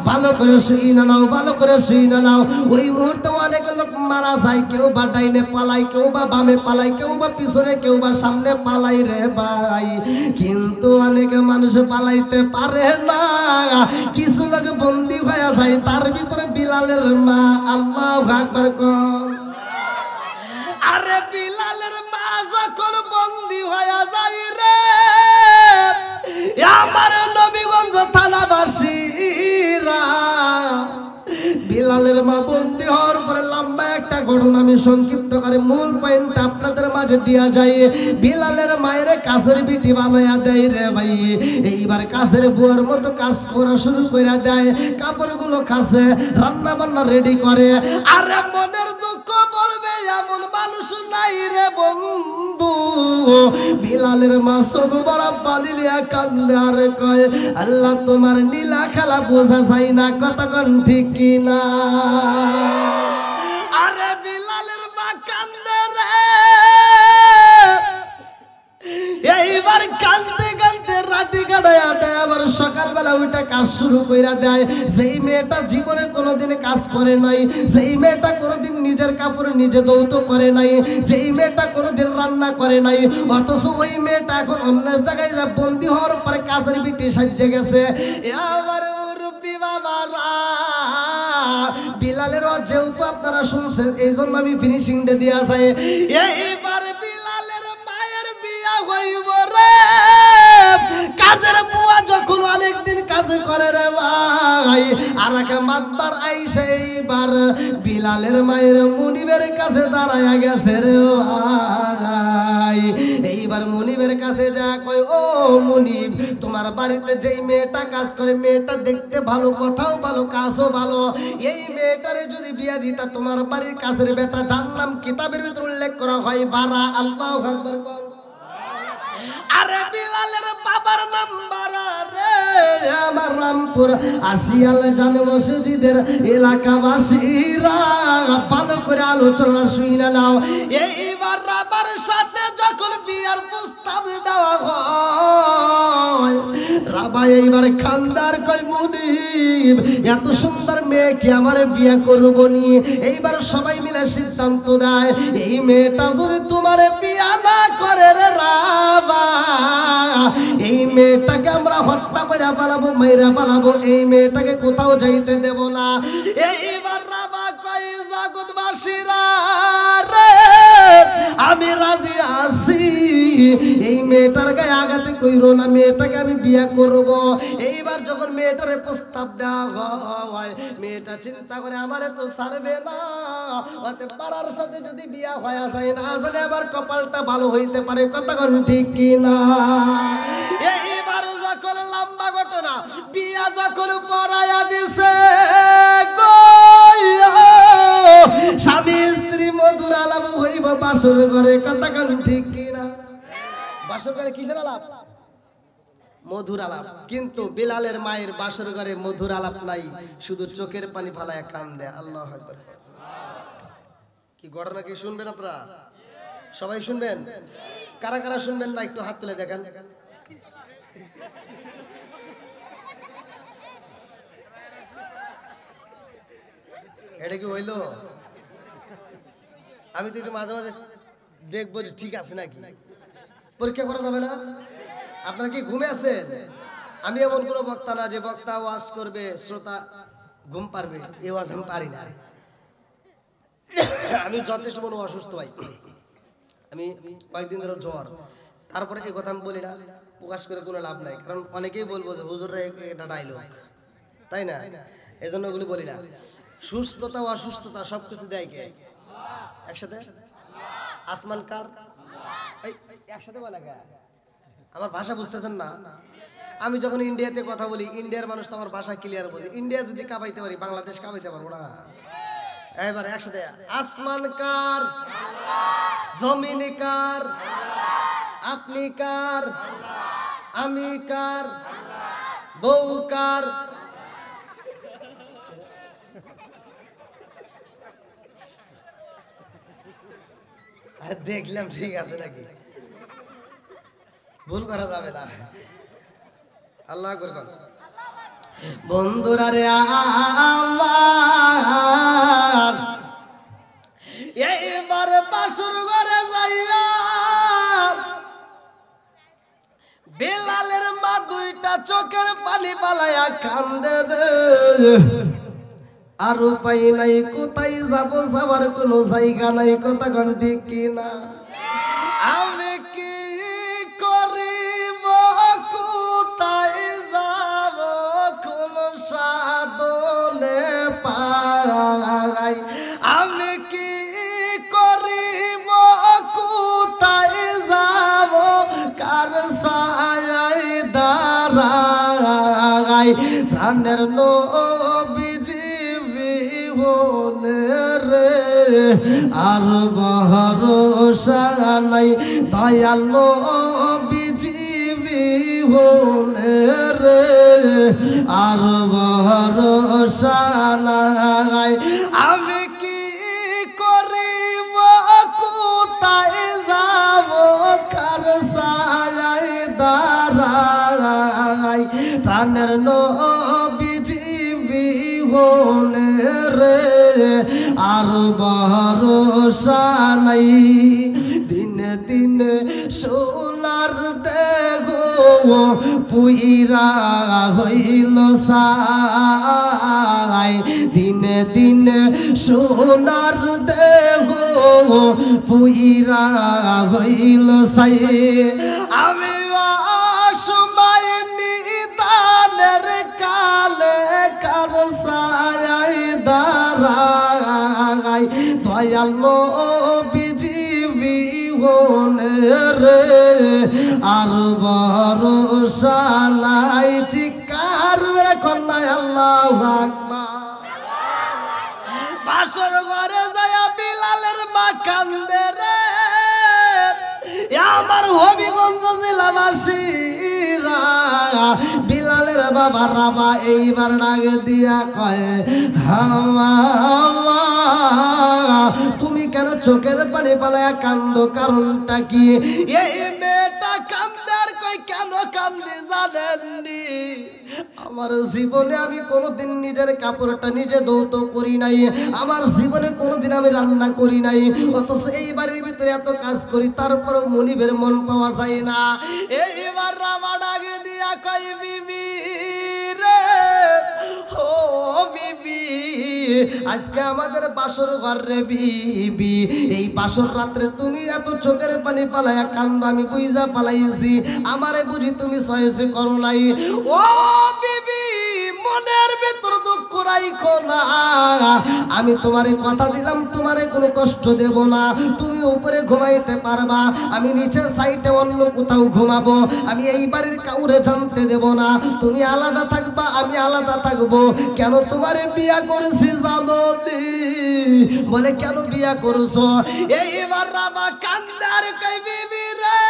A: ভালো করে শুইনা নাও, ভালো করে শুইনা নাও। ওই মুহূর্তে অনেক লোক মারা যায়, কেউ বা ডাইনে পালায়, কেউ বা বামে পালায়, কেউ বা পিছনে, কেউ বা সামনে পালাই রে ভাই। কিন্তু অনেক মানুষ পালাইতে পারে না, কিছু লোক বন্দী হয়ে যায়, তার ভিতরে বিলালের মা। আল্লাহু আকবার কর। আরে বিলালের মা যখন বন্দী হয়ে যায় রে আমার নবীগঞ্জ থানাবাসীরা, বিলালের মা বন্দী হওয়ার পরে লম্বা একটা ঘটনা আমি সংক্ষিপ্ত করে মূল পয়েন্ট আপনাদের মাঝে দিয়া যায়। বিলালের মায়ের কাছের বিটি বানাইয়া দেয় রে ভাই, এইবার কাছের বুয়ার মতো কাজ করা শুরু করে দেয়, কাপড়গুলো কাছে রান্না বান্না রেডি করে। আরে মনের দুঃখ বলবে এমন মানুষ নাই রে বন্ধু। বিলালের মা চোখ বড় পানি লিয়া কান্দে আর কয়, আল্লাহ তোমার নীলা খেলা বোঝা যায় না, কতক্ষণ ঠিক কিনা? আরে বিলালের মা কান্দে রে, এইবার কান্দতে কান্দতে রাতি কাটায় আবার সকালবেলা ওইটা কাজ শুরু কইরা দেয়। যেই মেয়েটা জীবনে কোনোদিন কাজ করে নাই, যেই মেয়েটা কোনোদিন নিজের কাপড় নিজে দৌত করে নাই, যেই মেয়েটা কোনোদিন রান্না করে নাই, অথচ ওই মেয়েটা এখন অন্যের জায়গায় যা বন্দী হওয়ার পরে কাজের বিটি সাজে গেছে। আমার মুরব্বি বাবারা, বিলালের যেহেতু আপনারা শুনছেন এই জন্য আমি ফিনিশিং দিয়ে যায়। এইবার বিলালের মায়ের বিয়া হইব রে, কাজের বুয়া যখন অনেকদিন কাজ করে রে ভাই, আর এক মাতবার আইসে এইবার বিলালের মায়ের মুনিবের কাছে দাঁড়ায়া গেছে রে ভাই। এইবার এইবার মুনিবের কাছে যা কয়, ও মুনিব, তোমার বাড়িতে যেই মেয়েটা কাজ করে, মেয়েটা দেখতে ভালো, কথাও ভালো, কাজও ভালো, এই মেয়েটারে যদি বিয়া দিতা তোমার বাড়ির কাছের বেটা, যার নাম কিতাবের ভিতরে উল্লেখ করা হয় বারা। আল্লাহু আকবার। আরে বিলালের বাবার নাম বারা রে, আমার রামপুর আসিয়াল জামে মসজিদের এলাকাবাসীরা ভালো করে আলোচনা শুনে নাও। এইবার রাবার সাথে যখন বিয়ার প্রস্তাব দেওয়া হয়, রাবা এইবার খানদার কয়, মুনিব, এত সুন্দর মেয়েকে আমার বিয়ে করব নি। এইবার সবাই মিলে সিদ্ধান্ত দেয়, এই মেয়েটা যদি তোমার বিয়া না করে রে রাবা, এই মেয়েটাকে আমরা হত্যা করে পালাবো, মেরে পালাবো, এই মেয়েটাকে কোথাও যাইতে দেব না। এইবার রাবা কয়, জগৎবাসীরা রে, আমি রাজি আছি, এই মেয়েটার গায়ে আঘাতে কইরো না, মেয়েটাকে আমি বিয়ে করব। এইবার যখন মেয়েটারে প্রস্তাব দেওয়া হয়, মেয়েটা চিন্তা করে আমারে তো ছাড়বে না, ওতে পাড়ার সাথে যদি বিয়া হয়ে যায় না, আসলে আমার কপালটা ভালো হইতে পারে, কতক্ষণ ঠিক কিনা। এইবার যখন লম্বা ঘটনা, বিয়া যখন পড়াইয়া দিছে, স্বামী স্ত্রী মধুর আলাপ হইব বাসর ঘরে, কতক্ষণ ঠিক কিনা। বাসর ঘরে কিসের আলাপ? মধুর আলাপ। কিন্তু বিলালের মায়ের বাসর ঘরে মধুর আলাপ নাই, শুধু চোখের পানি ফালায় কান্দে। আল্লাহু আকবার। কি ঘটনা কি শুনবেন আপনারা? সবাই শুনবেন? কারা কারা শুনবেন না একটু হাত তুলে দেখেন। এটা কি হইলো? আমি তো একটু মাঝে মাঝে দেখবো যে ঠিক আছে নাকি। পরীক্ষা করা যাবে না? আপনারা কি ঘুমে আছেন? আমি এমন কোনো বক্তা না যে বক্তা ওয়াজ করবে শ্রোতা ঘুম পারবে, এই ওয়াজ আমি পারি না। আমি যথেষ্ট মনে অসুস্থ ভাই, আমি কয়েকদিন ধরে জ্বর, তারপরে এই কথা আমি বলি না, প্রকাশ করে কোনো লাভ নাই, কারণ অনেকেই বলবো যে হুজুররা এটা ডায়লগ, তাই না? এই জন্য ওগুলি বলি না। সুস্থতা অসুস্থতা সবকিছু দেয় কে? একসাথে। আসমান কার? একসাথে বলা কে? আমার ভাষা বুঝতেছেন না? আমি যখন ইন্ডিয়াতে কথা বলি, ইন্ডিয়ার মানুষ তো আমার ভাষা ক্লিয়ার বোঝে। ইন্ডিয়া যদি কাঁপাইতে পারি, বাংলাদেশ কাঁপাইতে পারবো না। এবার একসাথে, আসমান কার? জমিন কার? আপনি কার? আমি কার? বউ কার? দেখলাম ঠিক আছে নাকি, ভুল করা যাবে না। আল্লাহ করবেন বন্ধুরা রে আমার, এইবার বাসর ঘরে যাইয়া বেলালের মা দুইটা চোখের পানি পালাইয়া কান্দে রে। আর উপায় নাই, কোথায় যাব, যাবার কোনো জায়গা নাই, কথা ঠিক কিনা। আমি কি করিব, কোথায় যাব, কোন সাধনে পাই। আমি কি করিব, কোথায় যাব, কার ছায়ায় দাঁড়াই। প্রাণের নবীজি রে, আর ভরসা নাই, দয়াল নবীজি রে, আর ভরসা নাই। আমি কি করিব, কোথায় যাব, কার ছায়ায় দাঁড়াই। প্রাণের নবীজি রে, আর ভরসা নাই। দিনে দিনে সোনার দেহ পুইরা হইল সাই। দিনে দিনে সোনার দেহ পুইরা হইল সাই। আমি সময় নিদানের কালে কার ছায়ায় দাঁড়াই। দয়াল নবীজি রে, আর ভরসা নাই চিৎকার মেরে কন্যায় আল্লাহু আকবার। বাসর ঘরে যায় বিলালের মা কান্দে রে, আমার হবিগঞ্জ জেলাবাসীরা বিলালের বাবা রাবা এইবার ডাক দিয়া কয়, হামা তুমি কেন চোখের পানি পালায়া কান্দো, কারণটা কি? এই মেয়েটা কান্দে আর কই কেন কান্দি জানেননি? আমার জীবনে আমি কোনোদিন নিজের কাপড়টা নিজে ধৌত করি নাই, আমার জীবনে কোনোদিন আমি রান্না করি নাই, অথচ এই বাড়ির ভিতরে এত কাজ করি, তারপরেও মনিবের মন পাওয়া যায় না। এইবার রামা ডাক দিয়া কই, বিবি রে, ও বিবি, আজকে আমাদের বাসর ঘর রে বিবি, এই বাসর রাত্রে তুমি এত চোখের পানি পালায়া কান্দ, আমি বুঝা পালাইছি, আমারে বুঝি তুমি সহ্য করো নাই। ও বিবি, মনের ভিতর দুঃখ রাখো না, আমি তোমারে কথা দিলাম তোমারে কোনো কষ্ট দেব না, তুমি উপরে ঘুমাইতে পারবা, আমি নিচের সাইডে অন্য কোথাও ঘুমাবো, আমি এই বাড়ির কাউরে জানতে দেব না, তুমি আলাদা থাকবা আমি আলাদা থাকবো। কেন তোমারে বিয়া করেছি জানো নি? বলে কেন বিয়া করছো? এইবার রামা কান্দার কই, বিবি রে,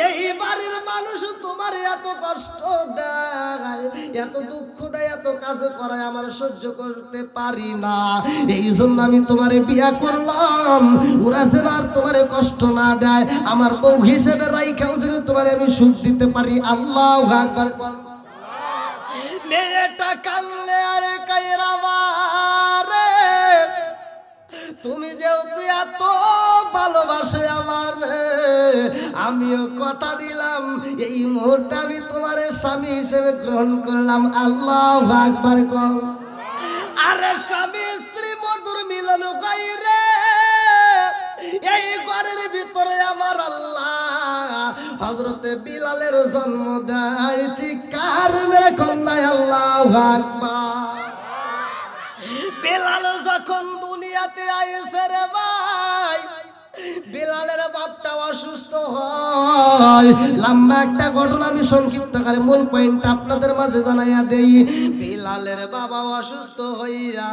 A: এই বাড়ির মানুষ তোমার এত কষ্ট দেয়, এত দুঃখ দেয়, এত কাজ করায়, আমার সহ্য করতে পারি না, এই জন্য আমি তোমারে বিয়া করলাম, ওরা যেন আর তোমারে কষ্ট না দেয়, আমার বউ হিসেবে রাইখাও যেন তোমারে আমি সুখ দিতে পারি। আল্লাহু আকবার। মেয়েটা কানলে আর কায়রা বারে, তুমি যেহেতু এত ভালোবাসে আমার, আমিও কথা দিলাম এই মুহূর্তে আমি তোমার স্বামী হিসেবে গ্রহণ করলাম। আল্লাহু আকবার। আরে স্বামী স্ত্রী মধুর মিলন কইরে এই ঘরের ভিতরে আমার আল্লাহ হযরতে বিলালের জন্ম দেয়, চিৎকার মেরে কন্যায় আল্লাহু আকবার। বিলাল যখন দুনিয়াতে আইছে রে ভাই, বিলালের বাপটা অসুস্থ হয়। লম্বা একটা ঘটনা আমি সংক্ষিপ্ত করে মূল পয়েন্ট আপনাদের মাঝে জানাইয়া দেই। বিলালের বাবা অসুস্থ হইয়া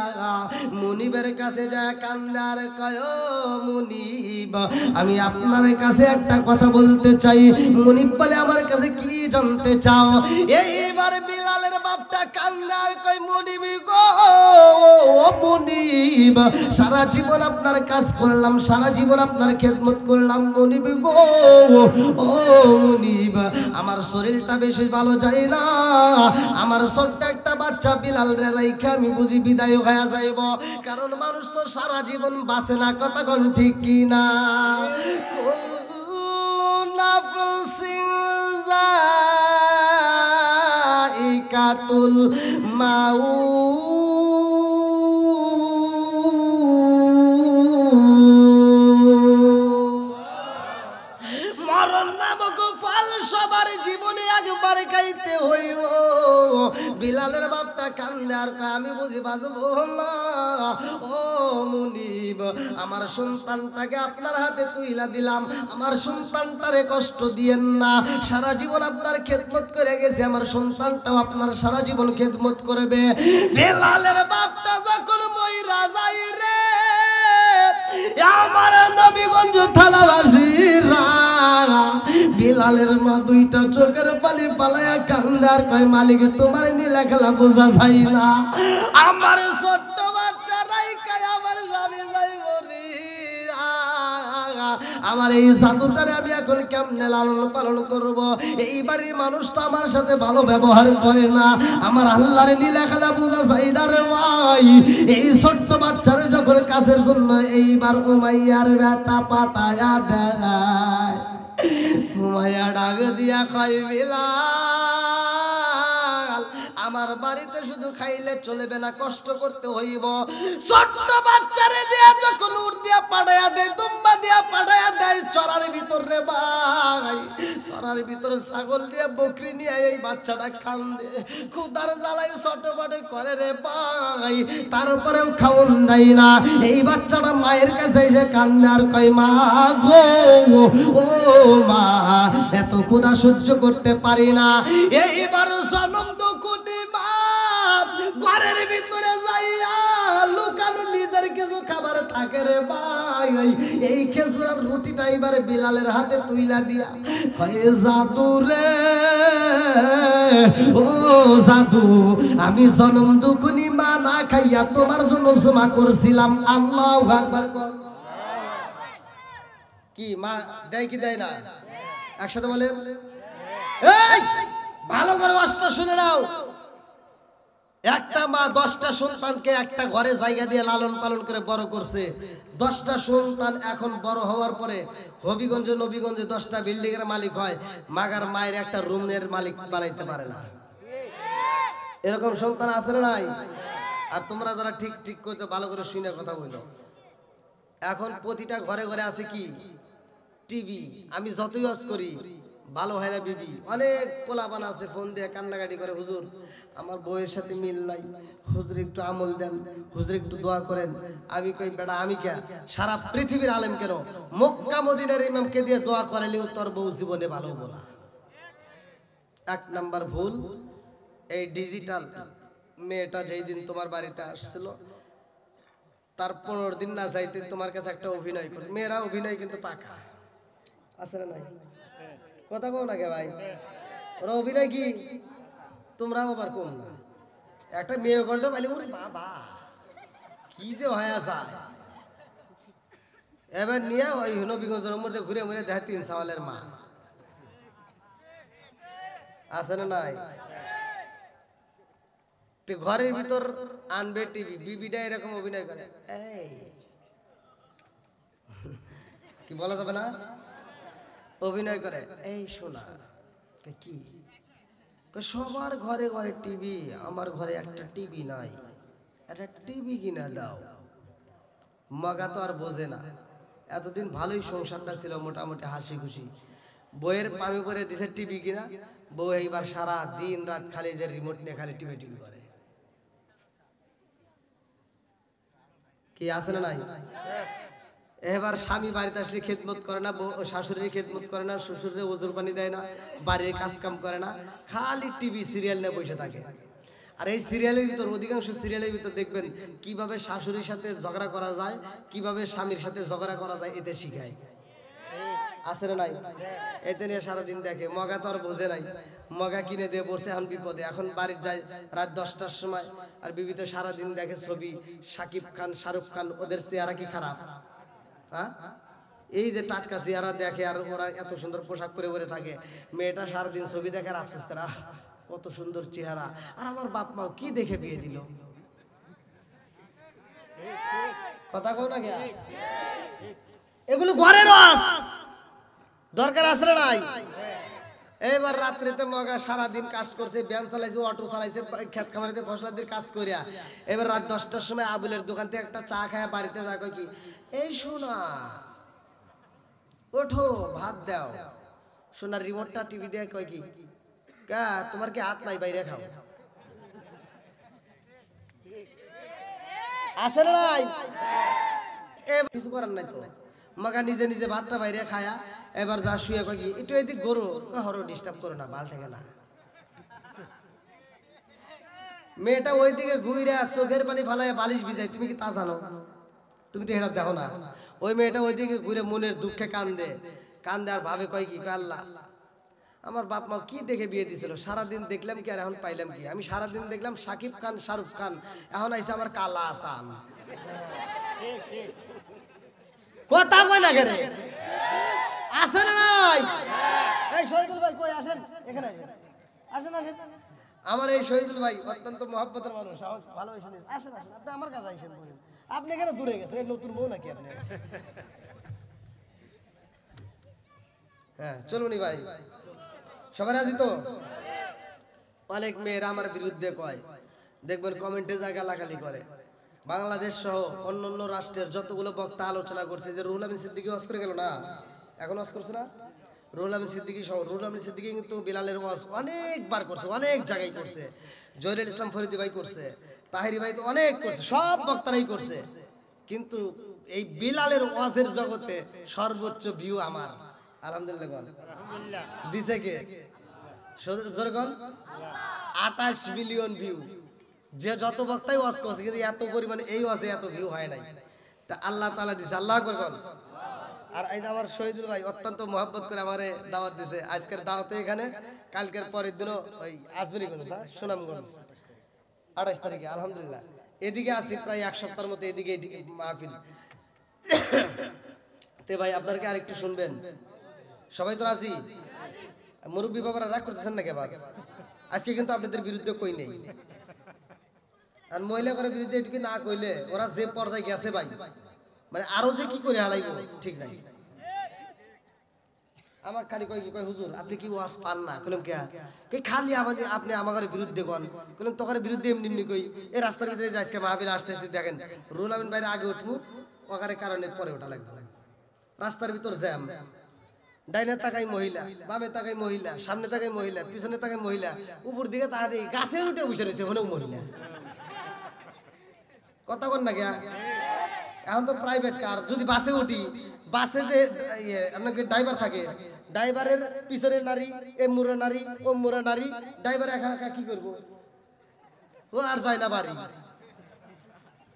A: মুনিবের কাছে যায়, কান্দার কয়, মুনিব আমি আপনার কাছে একটা কথা বলতে চাই। মুনিব বলে, আমার কাছে কি জানতে চাও? এইবার বিলালের বাপটা কান্দার কয়, মুনিব গো, মুনিব সারা জীবন আপনার কাজ করলাম, সারা জীবন আপনার খেদমত করলাম, মুনিব গো, ও মুনিব আমার শরীরটা বেশি ভালো যায় না, আমার ছোট্ট একটা বাচ্চা বিলাল রে রাইখা আমি বুঝি বিদায় হয়ে যাইব, কারণ মানুষ তো সারা জীবন বাঁচে না, কথা কোন ঠিক কি না? কুল্লু নাফসিন যায়িকাতুল মাউত, সবার জীবনে একবার গাইতে হইব। বিলালের বাপটা কান্দে আর আমি বুঝি বাজবো না। ও মুনিব আমার সন্তানটাকে আপনার হাতে তুইলা দিলাম, আমার সন্তানটারে কষ্ট দিয়েন না, সারা জীবন আপনার খেদমত করে গেছে, আমার সন্তানটাও আপনার সারা জীবন খেদমত করবে। বিলালের বাপটা যখন মইরা যাই রে, আমার নবীগঞ্জ থানাবাসীরা বিলালের মা দুইটা চোখের পানি পালায়া কান্দার কয়, মালিক তোমার নীলা খেলা বোঝা যায় না, আমার ছোট্ট বাচ্চা রাইকায় আমার স্বামী যাইব রে, আমার এই জাদুটারে আমি এখন কেমনে লালন পালন করব? এই বাড়ির মানুষ তো আমার সাথে ভালো ব্যবহার করে না, আমার আল্লাহরে নীলা খেলা বোঝা যায় না রে ভাই। এই ছোট্ট বাচ্চারে যখন কাছের জন্য এইবার উমাইয়ার বেটা পাঠায়া দেয়, উমাইয়া ডাক দিয়া কয়, বিলাল আমার বাড়িতে শুধু খাইলে চলবে না, কষ্ট করতে হইব। ছোট্ট বাচ্চারে দিয়া যখন উঠ দিয়া পাঠাইয়া দেয়, দুম্বা দিয়া পাঠাইয়া দেয় চরার ভিতর রে ভাই, চরার ভিতরে ছাগল দিয়ে বকরি নিয়ে এই বাচ্চাটা কান্দে, ক্ষুধার জ্বালাই ছটফটে করে রে ভাই, তারপরেও খাওন দেয় না। এই বাচ্চাটা মায়ের কাছে এসে কান্দে আর কয় মা গো, ও মা এত ক্ষুধা সহ্য করতে পারি না। এইবার জনম দুকুনি মা ঘরের ভিতরে যাইয়া লুকানো নিজের কিছু খাবার থাকে রে ভাই, এই খেজুর আর রুটিটা এবারে বিলালের হাতে তুইলা দিয়া কয় জাদু রে, ও জাদু আমি জনম দুকুনি মা না খাইয়া তোমার জন্য জমা করছিলাম। আল্লাহু আকবার। কি মা দেয় কি দেয় না? একসাথে বলে এই ভালো করে ওয়াজটা শুনে নাও। একটা মা 10টা সন্তানকে একটা ঘরে জায়গা দিয়ে লালন পালন করে বড় করছে। 10টা সন্তান এখন বড় হওয়ার পরে হবিগঞ্জে নবীগঞ্জে 10টা বিল্ডিং এর মালিক হয়, মাগার মায়ের একটা রুমের মালিক বানাইতে পারে না। এরকম সন্তান আছে না নাই? আর তোমরা যারা ঠিক ঠিক করতে ভালো করে শুনে কথা বলো, এখন প্রতিটা ঘরে ঘরে আছে কি টিভি। আমি যতই ওয়াজ করি ভালো হয় না বিবি, অনেক পোলাপান আছে ফোন দিয়ে কান্নাকাটি করে, হুজুর আমার বউয়ের সাথে মিল নাই, হুজুর একটু আমল দেন, হুজুর একটু দোয়া করেন। আমি কই বেটা আমি কে সারা পৃথিবীর আলেম কেন, মক্কা মদিনার ইমামকে দিয়ে দোয়া করালেও তোর বউ জীবনে ভালো হবো না। 1 নাম্বার ভুল। এই ডিজিটাল মেয়েটা যেই দিন তোমার বাড়িতে আসছিল তার 15 দিন না যাইতে তোমার কাছে একটা অভিনয় করে। মেয়েরা অভিনয় কিন্তু পাকা আছে না নাই? কথা কও না কে ভাই, ওরা অভিনয় কি তোমরা আবার কম না। একটা মেয়ে কণ্ঠ পাইলে ওরে বাবা কি যে হয় আসা, এবার নিয়ে ওই নবীগঞ্জের মধ্যে ঘুরে ঘুরে দেখে 3 সাওয়ালের মা আছে না নাই? ঘরের ভিতর আনবে টিভি, বিবিটা এরকম অভিনয় করে, এই কি বলা যাবে না, অভিনয় করে। এই শোনা কি সবার ঘরে ঘরে টিভি, আমার ঘরে একটা টিভি নাই, একটা টিভি কিনা দাও। মগা তো আর বোঝে না, এতদিন ভালোই সংসারটা ছিল মোটামুটি হাসি খুশি, বইয়ের পামি পরে দিছে টিভি কিনা, বউ এইবার সারা দিন রাত খালি যে রিমোট নিয়ে খালি টিভি টিভি করে। কি আছে না নাই? এবার স্বামী বাড়িতে আসলে খেদমত করে না, শাশুড়ির খেদমত করে না, শ্বশুরের ওজোর পানি দেয় না, বাড়ির কাজ কাম করে না, খালি টিভি সিরিয়াল নিয়ে বসে থাকে। আর এই সিরিয়ালের ভিতর অধিকাংশ সিরিয়ালের ভিতর দেখবেন কিভাবে শাশুড়ির সাথে ঝগড়া করা যায়, কিভাবে স্বামীর সাথে ঝগড়া করা যায়, এতে শিখায়। আছে না নাই? এতে নিয়ে সারাদিন দেখে। মগা তো আর বোঝে নাই, মগা কিনে দিয়ে পড়ছে এখন বিপদে। এখন বাড়ির যায় রাত 10টার সময়, আর বিবি তো সারাদিন দেখে ছবি, শাকিব খান, শাহরুখ খান, ওদের চেহারা কি খারাপ? হ্যাঁ, এই যে টাটকা চেহারা দেখে আর ওরা এত সুন্দর পোশাক পরে পরে থাকে, মেয়েটা সারাদিন ছবি দেখে আর আফসোস করে, কত সুন্দর চেহারা, আর আমার বাপ মাও কি দেখে বিয়ে দিল। কথা কও না কে? এগুলো ঘরের রস, দরকার আছে না নাই? এবার রাত্রিতে মগা সারাদিন কাজ করছে, ব্যান চালাইছে, অটো চালাইছে, ক্ষেত খামারিতে ফসলা দিয়ে কাজ করিয়া এবার রাত 10টার সময় আবুলের দোকান থেকে একটা চা খায় বাড়িতে যা, কই কি এই শোনা ওঠো ভাত দাও। শোনার রিমোটটা টিভি দিয়ে কয় কি কা তোমার কি হাত নাই, বাইরে খাও। আছে না নাই? কিছু করার নাই তো, মগা নিজে নিজে ভাতটা বাইরে খায়া এবার যা শুয়ে কয় কি একটু এদিক গরু, হরো ডিস্টার্ব করো না, ভাল থেকে না। মেয়েটা ওইদিকে ঘুরে চোখের পানি ফালায় বালিশ ভিজায়, তুমি কি তা জানো? তুমি তো এটা দেখো না। ওই মেয়েটা ওইদিকে ঘুরে মনের দুঃখে কান্দে, কান্দে আর ভাবে কয় কি আল্লাহ আমার বাপ মা কি দেখে বিয়ে দিছিল, সারাদিন দেখলাম কি আর এখন পাইলাম কি, আমি সারাদিন দেখলাম শাকিব খান, শাহরুখ খান, এখন আইসা আমার কালা আসান। কথা কয় না কেন? আসেন নাই? এই শহীদুল ভাই কই আসেন, এখানে আসেন, আসেন। আমার এই শহীদুল ভাই অত্যন্ত মহব্বতের মানুষ, ভালোবাসেন। আসেন আসেন, আপনি আমার কাছে আইসেন। আপনি কেন দূরে গেছেন? নতুন বউ নাকি আপনি? হ্যাঁ চলুন ভাই, সবাই রাজি তো? অনেক মেয়েরা আমার বিরুদ্ধে কয়, দেখবেন কমেন্টে জায়গা লাগালি করে। বাংলাদেশ সহ অন্যান্য রাষ্ট্রের যতগুলো বক্তা আলোচনা করছে, যে রুহুল আমিন সিদ্দিকী ওয়াজ করে গেল না, এখন ওয়াজ করছে না রুহুল আমিন সিদ্দিকী সহ। রুহুল আমিন সিদ্দিকী কিন্তু বিলালের ওয়াজ অনেকবার করছে, অনেক জায়গায় করছে। জহিরুল ইসলাম ফরিদি ভাই করছে, তাহিরি ভাই তো অনেক করছে, সব বক্তারাই করছে। কিন্তু এই বিলালের ওয়াজের জগতে সর্বোচ্চ ভিউ আমার। আলহামদুলিল্লাহ দিছে কে? জোরগণ 28 মিলিয়ন ভিউ। যে যত বক্তাই ওয়াজ করছে, কিন্তু এত পরিমাণে এই ওয়াজে এত ভিউ হয় নাই। তা আল্লাহ তাআলা দিছে, আল্লাহ করবেন। আর এই যে আমার শহীদুল ভাই অত্যন্ত মহব্বত করে আমারে দাওয়াত দিছে। আজকের দাওয়াতে এখানে, কালকের পরের দিনও ওই আজমেরীগঞ্জ না সুনামগঞ্জ 28 তারিখে। আলহামদুলিল্লাহ এদিকে আছি প্রায় 1 সপ্তাহের মতো, এদিকে মাহফিল। তে ভাই আপনারা কি আরেকটু শুনবেন? সবাই তো রাজি? মুরব্বী বাবারা রাগ করতেছেন নাকি আবার? আজকে কিন্তু আপনাদের বিরুদ্ধে কই নেই। আর মহিলা করে বিরুদ্ধে এটুকু না কইলে ওরা যে পর্যায়ে গেছে ভাই, মানে আরো যে কি করে হালাইব ঠিক নাই। আমার খালি কয় কি কয়, হুজুর আপনি কি ওয়াজ পান না? কইলাম কে খালি আমাদের আপনি আমার বিরুদ্ধে কোন? কইলাম তোকার বিরুদ্ধে এমনি এমনি কই। এই রাস্তার ভিতরে যে আজকে মাহফিল আসতে আসতে দেখেন রুহুল আমিন বাইরে আগে উঠবো, ওকারে কারণে পরে ওঠা লাগবে। রাস্তার ভিতর জ্যাম, ডাইনে তাকাই মহিলা, বামে তাকাই মহিলা, সামনে তাকাই মহিলা, পিছনে তাকাই মহিলা, উপর দিকে তাকাই গাছের উঠে বসে রয়েছে ওখানেও মহিলা। কথা কন না গিয়া? এখন তো প্রাইভেট কার, যদি বাসে উঠি, বাসে যে আপনাকে ড্রাইভার থাকে, ড্রাইভারের পিছনে নারী, এ মুড়া নারী, ও মুড়া নারী, ড্রাইভার একা একা কি করবো? ও আর যায় না বাড়ি।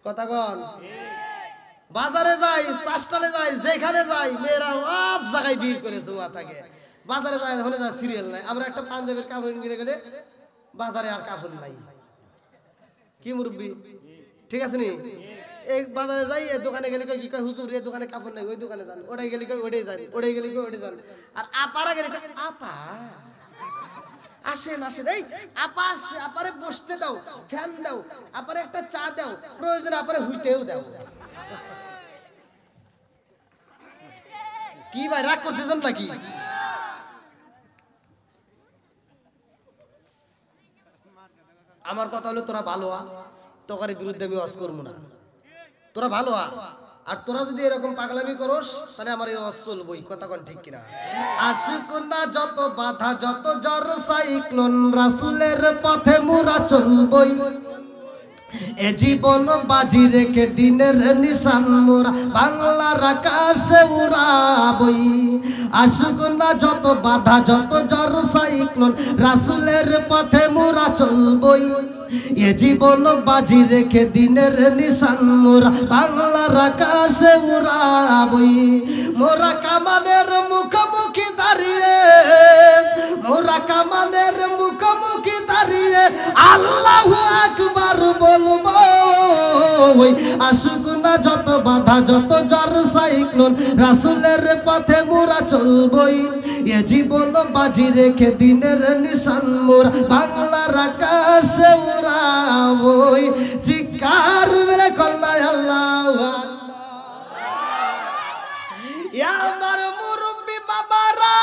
A: কথা কন? বাজারে যাই, চাষটালে যাই, যেখানে যাই মেয়েরা সব জায়গায় ভিড় করে জমা থাকে। বাজারে যাই, ওখানে যায় সিরিয়াল নাই। আমরা একটা পাঞ্জাবের কাপড় কিনে গেলে বাজারে আর কাপড় নাই। কি মুরব্বী ঠিক আছে নি? এই বাজারে যাই, এই দোকানে গেলে কি কয়, হুজুর এই দোকানে কাপড় নাই, ওই দোকানে যান। ওটাই গেলে কই ওটাই যান, ওটাই গেলে কই ওটাই যান। আর আপারা গেলে আপা আসেন আসেন, এই আপা আসে, আপারে বসতে দাও, ফ্যান দাও, আপারে একটা চা দাও, প্রয়োজন আপারে হইতেও দাও। কি ভাই রাগ করতেছেন নাকি? আমার কথা হলো তোরা ভালো আ, তোকার বিরুদ্ধে আমি ওয়াজ করবো না। তোরা ভালো আ, আর তোরা যদি এরকম পাগলামি করস তাহলে আমার এই ওয়াজ চলবই। কথা কোন ঠিক কিনা? আশিক না যত বাধা, যত জ্বর সাইক্লোন, রাসূলের পথে মোরা চলবই। এ জীবন বাজি রেখে দিনের নিশান মোরা বাংলার আকাশে উড়াবই। আসুক না যত বাধা, যত জ্বর সাইক্লোন, রাসূলের পথে মোরা চলবই। এ জীবন বাজি রেখে দিনের নিশান মোরা বাংলার আকাশে উড়াবই। মোরা কামানের মুখোমুখি দাঁড়িয়ে, মোরা কামানের মুখোমুখি দাঁড়িয়ে আল্লাহু আকবার বলবো। আসুক না যত বাধা, যত জ্বর সাইক্লোন, রাসূলের পথে মোরা চলবই। এ জীবন বাজি রেখে দিনের নিশান মোরা বাংলার আকাশে উড়াবই। চিৎকার মেরে কল্লা আল্লাহু আকবার। আমার মুরব্বি বাবারা,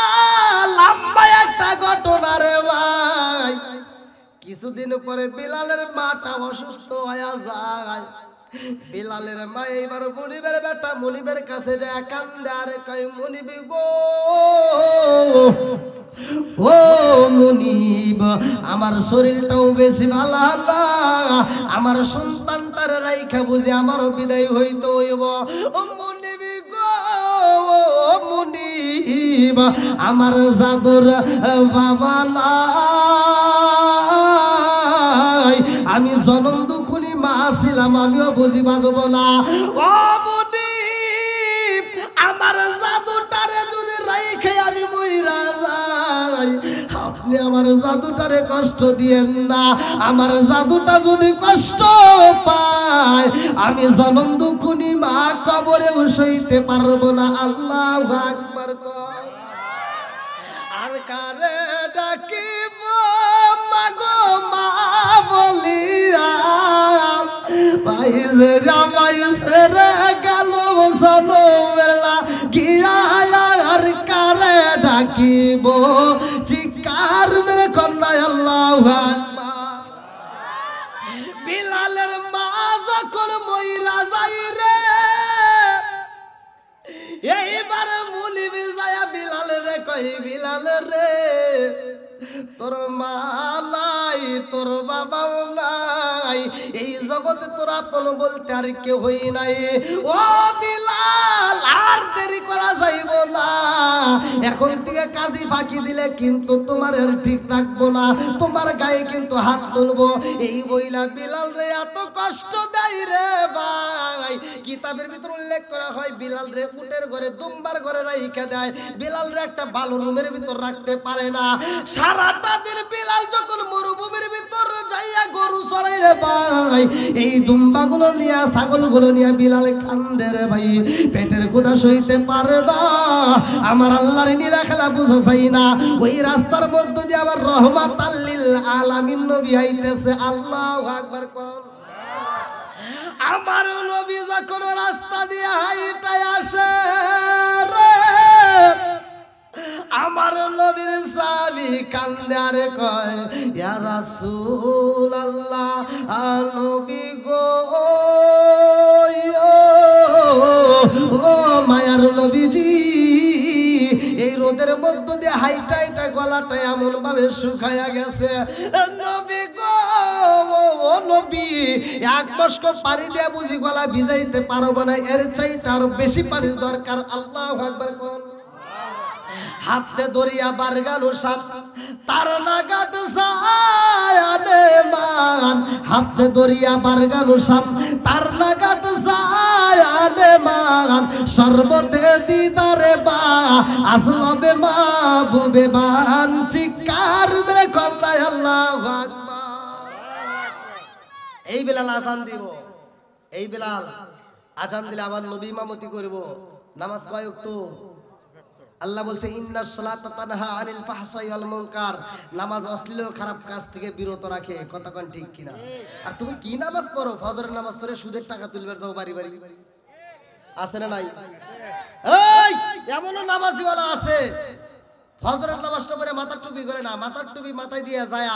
A: লম্বা একটা ঘটনা রে ভাই। কিছুদিন পরে বিলালের মাটা অসুস্থ হয়ে যায়। বিলালের মা এইবার মনিবের বেটা মনিবের কাছে যায়, কান্দে আর কয়, মনিবি গো, ও মনিব, আমার শরীরটাও বেশি ভালো না, আমার সন্তানটার রাইখা বুঝে আমার বিদায় হইতে হইব। ও মনিবি গো, ও মনিব, আমার জাদুর বাবা নাই, আমি জনম দুখুনি মা ছিলাম, আমিও বুঝি বাজব না। ও মনিব, আমার জাদুটারে যদি রাইখে আমি মইরা যাই, আপনি আমার জাদুটারে কষ্ট দিয়েন না। আমার জাদুটা যদি কষ্ট পায়, আমি জনম দুখুনি মা কবরে সইতে পারবো না। আল্লাহু আকবার কর। আর কারে ডাকিব মাগো মা বলিয়া, বাইরে জামাই সেরে গেল জনমের লাগিয়া। আর কারে ডাকিব, চিৎকার মেরে কন্যায় আল্লাহু আকবার। বিলালের মা যখন মইরা যাই রে, এইবার মুনিবি যায়া বিলাল রে কই, বিলাল রে তোর মা নাই, তোর বাবাও নাই, এই জগতে তোর আপন বলতে আর কেউ হই নাই। ও বিলাল, আর দেরি করা যাইব না, এখন থেকে কাজী ফাঁকি দিলে কিন্তু তোমার আর ঠিক রাখবো না, তোমার গায়ে কিন্তু হাত তুলবো। এই বইলা বিলাল রে এত কষ্ট দেয় রে ভাই। কিতাবের ভিতর উল্লেখ করা হয় বিলাল রে উটের ঘরে, দুম্বার ঘরে রাইখা দেয়। বিলাল রে একটা ভালো রুমের ভিতর রাখতে পারে না। সারাটা দিন বিলাল যখন মরুভূমির ভিতর যাইয়া গরু চড়াই রে ভাই, এই দুম্বাগুলো নিয়ে, ছাগলগুলো নিয়ে বিলাল কান্দে রে ভাই। পেটের ক্ষুধা সইতে পারে না, আমার আল্লাহর নীলা খেলা বুঝা চাই না। ওই রাস্তার মধ্য দিয়ে আমার রহমাতাল লিল আলামিন নবী আইতেছে। আল্লাহু আকবার কোন। আমার নবী যখন রাস্তা দিয়ে হাইটায় আসে রে, আমার নবীর সাহাবী কান্দে আর কয়, ইয়া রাসূলুল্লাহ, নবী গো, ও মায়ার নবীজি, এই রোদের মধ্য দিয়ে হাইটা হাইটা গলাটা এমন ভাবে শুকায়া গেছে। নবী গো, ও নবী, এক বস্ক পানি দিয়ে বুঝি গলা ভিজাইতে পারবো না, এর চাইতে আরো বেশি পানির দরকার। আল্লাহু আকবার কোন। হাতে দরিয়া বারগানো সাপ, তার নাগাদ জায়ানে মান, হাতে দরিয়া বারগানো সাপ, তার নাগাদ জায়ানে মান, সর্বতে দিদারে বা আসলবে মাহবুবে বান। চিৎকার মেরে কল্লায় আল্লাহু আকবার। এই বিলাল আজান দিব, এই বিলাল আজান দিলে আমার নবী ইমামতি করব। নামাজ কয় ওয়াক্ত? আল্লাহ বলছে ইন্নাস সালাতা তানহা আনিল ফাহশাই ওয়াল মুনকার, নামাজ অশ্লীল ও খারাপ কাজ থেকে বিরত রাখে। কথা কোন ঠিক কিনা? আর তুমি কি নামাজ পড়ো? ফজরের নামাজ পড়ে সুদের টাকা তুলবে যাও বাড়ি বাড়ি, আছে না নাই? এই এমনও নামাজিওয়ালা আছে, ফজরের নামাজটা পড়ে মাথার টুপি করে না, মাথার টুপি মাথায় দিয়ে যায়,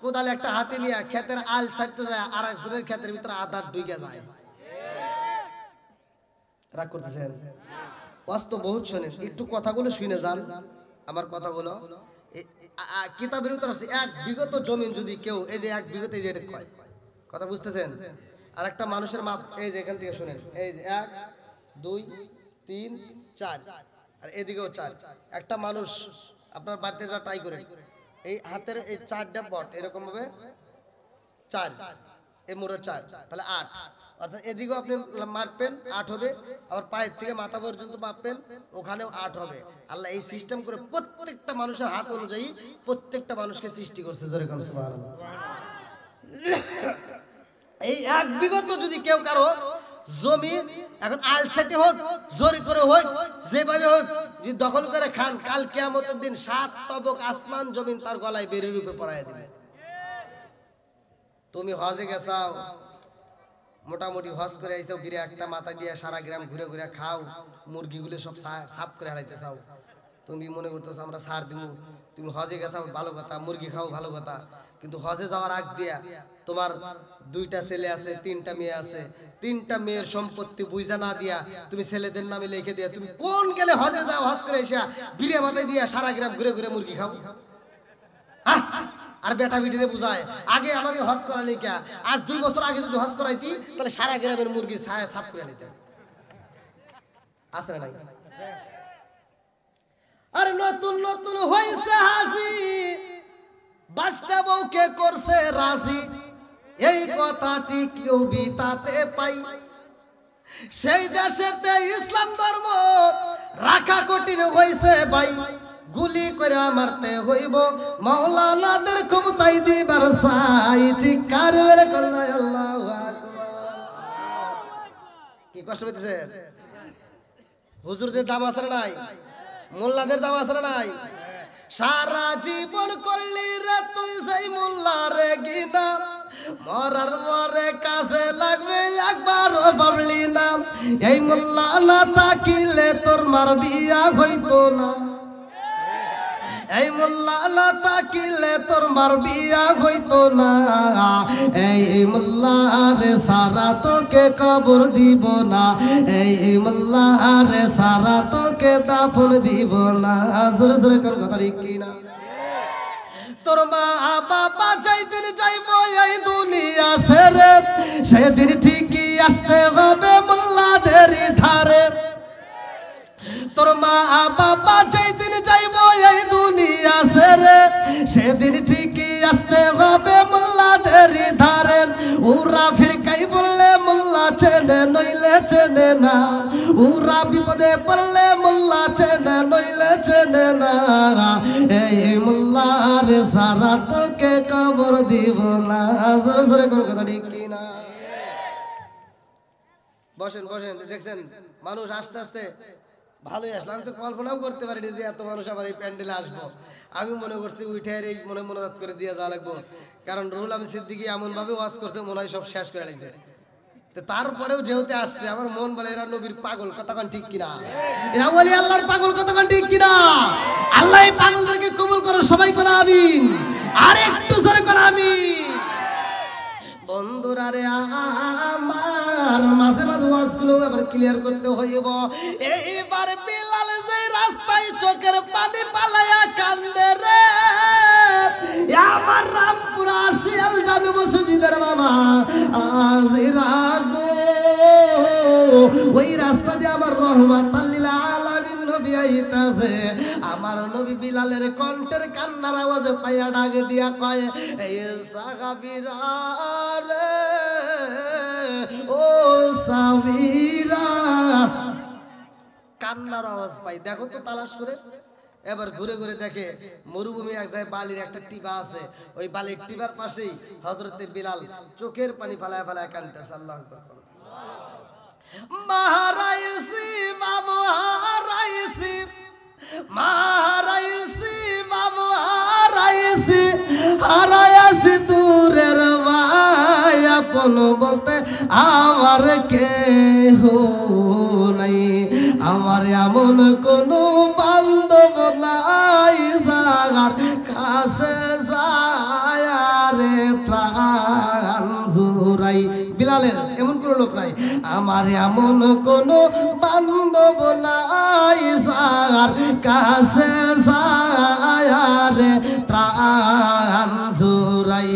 A: কোদালে একটা হাতে নিয়ে ক্ষেতের আল ছাড়তে যায়, আর একজনের ক্ষেতের ভিতরে আদার ঢুকে যায়। রাগ করতেছেন? বাস্তব বহুত শোনেন, একটু কথাগুলো শুনে যান আমার কথাগুলো। কিতাবের ভিতর আছে এক বিগত জমিন যদি কেউ, এই যে এক বিগত, এই যে এটা কয়, কথা বুঝতেছেন? আর একটা মানুষের মাপ, এই যে এখান থেকে শুনেন, এই যে 1 2 3 4, আর এদিকেও 4। একটা মানুষ আপনার বাড়িতে যা ট্রাই করে, এই হাতের এই 4টা বট এরকম ভাবে 4, এই মোড়ে 4, তাহলে 8। অর্থাৎ এদিকেও আপনি মাপবেন 8 হবে, আবার পায়ের থেকে মাথা পর্যন্ত মাপবেন, ওখানেও 8 হবে। আল্লাহ এই সিস্টেম করে প্রত্যেকটা মানুষের হাত অনুযায়ী প্রত্যেকটা মানুষকে সৃষ্টি করছে। জোরে কোন সুবহানাল্লাহ। এই এক বিগত যদি কেউ কারো জমি এখন আলসাটি হোক, জোরি করে হোক, যেভাবে হোক, যদি দখল করে খান, কাল কিয়ামতের দিন 7 তবক আসমান জমিন তার গলায় বেরি রূপে পরায় দিবে। তুমি হজে গেছাও, মোটামুটি হজ করে আইসাও, গিরে একটা মাথা দিয়ে সারা গ্রাম ঘুরে ঘুরে খাও, মুরগিগুলো সব সাফ করে হারাইতে চাও। তুমি মনে করতেছো আমরা সার দিব। তুমি হজে গেছাও ভালো কথা, মুরগি খাও ভালো কথা, কিন্তু হজে যাওয়ার আগ দিয়া তোমার 2টা ছেলে আছে, 3টা মেয়ে আছে, 3টা মেয়ের সম্পত্তি বুঝা না দিয়া তুমি ছেলেদের নামে লিখে দিয়া তুমি কোন গেলে হজে যাও, হজ করে এসে বিড়ে মাথায় দিয়া সারা গ্রাম ঘুরে ঘুরে মুরগি খাও। আর বেটা বিটিরে বুঝায় আগে আমাকে হজ করা নেই কে, আজ 2 বছর আগে যদি হজ করাইতি তাহলে সারা গ্রামের মুরগি ছায়া সাফ করে নিতে। আছে না নাই? আর নতুন নতুন হইছে হাজি, বাঁচতে বউকে করছে রাজি, এই কথাটি কেউ বিতাতে পাই। সেই দেশেতে ইসলাম ধর্ম রাখা কঠিন হইছে ভাই, গুলি করে মারতে হইব মাওলানাদের ক্ষমতায় দিবার চাই। চিৎকার মেরে কল্লায় আল্লাহু আকবার। কি কষ্ট হইতেছে? হুজুরদের দাম আছে না নাই? মোল্লাদের দাম আছে না নাই? সারা জীবন করলি রে তুই সেই মোল্লা রে গিনা, মরার পরে কাছে লাগবে একবারও ভাবলি না, এই মোল্লা না তাকিলে তোর মার বিয়া হইতো না। এই মোল্লা না তাকিলে তোর মার বিয়া হইতো না এই মোল্লা রে সারা তোকে কবর দিব না এই মোল্লা রে সারা তোকে দাফন দিব না জোরে জোরে কোন কথা ঠিক কি না তোর মা বাবা যেদিন যাইব এই দুনিয়া ছেড়ে সেদিন ঠিকই আসতে হবে মোল্লাদের ধারে তোর মা বাবা যেদিন যাইব এই দুনিয়া ছেড়ে সেদিন ঠিকই আসতে হবে মোল্লাদের ধারে ওরা ফিরকাই বললে মোল্লা চেনে নইলে চেনে না ওরা বিপদে পড়লে মোল্লা চেনে নইলে চেনে না এই মোল্লার সারা তোকে কবর দিব না জোরে জোরে কোন কথা ঠিক কি না বসেন বসেন দেখছেন মানুষ আস্তে আস্তে ভালোই আসলো আমি তো কল্পনাও করতে পারিনি যে এত মানুষ আবার এই প্যান্ডেলে আসবো আমি মনে করছি উঠে এই মনোরাত করে দিয়ে যাওয়া লাগবো কারণ রুহুল আমিন সিদ্দিকী এমন ভাবে ওয়াজ করছে মনে হয় সব শেষ করে লাগছে তারপরেও যেহেতু আসছে আমার মন বলে এরা নবীর পাগল কতক্ষণ ঠিক কিনা এরা বলি আল্লাহর পাগল কতক্ষণ ঠিক কিনা আল্লাহ এই পাগলদেরকে কবুল করো সবাই করে আমিন আর একটু জোরে করে আমিন বন্ধুরা রে আমার মাঝে মাঝে ওয়াজগুলো আবার ক্লিয়ার করতে হইব এইবার বিলাল যে রাস্তায় চোখের পানি পালায়া কান্দে রে আমার রামপুরা শিয়াল জামে মসজিদের বাবা আজ রাগো ওই রাস্তা দিয়ে আমার রহমাতাল লিল আলামিন নবী আইতাছে আমার নবী বিলালের কণ্ঠের কান্নার আওয়াজে পায়া ডাক দিয়া কয় এই সাহাবীরা রে ও সাহাবীরা কান্নার আওয়াজ পাই দেখো তো তালাশ করে এবার ঘুরে ঘুরে দেখে মরুভূমি এক জায়গায় বালির একটা টিবা আছে ওই বালির টিবার পাশেই হযরতে বিলাল চোখের পানি ফালায় ফালায় কাঁদতেছে আল্লাহু আকবার মাহারাইসি বাবু হারাইসি মাহারাইসি বাবু হারাইসি হারাইসি দূরের ভাই আপন বলতে আমার কেহ নাই আমার এমন কোনো বান্ধব নাই যার কাছে যায় রে প্রাণ জুড়াই বিলালের এমন কোনো লোক নাই আমার এমন কোনো বান্ধব নাই যার কাছে যায় রে প্রাণ জুড়াই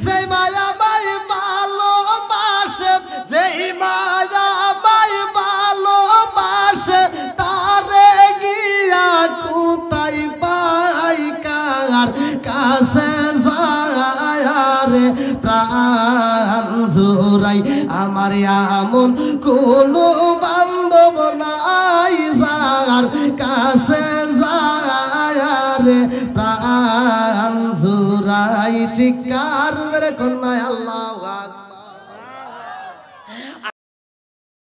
A: সেই মায়া মাই ভালোবাসে সেই মায়া মাই ভালোবাসে তারে গিয়া কোথায় পাই কার কাছে যায় রে প্রাণ জুড়াই আমার এমন কোনো বান্ধব নাই যার কাছে যায় রে প্রাণ জুড়াই চিৎকার মেরে কন্যায় আল্লাহু আকবার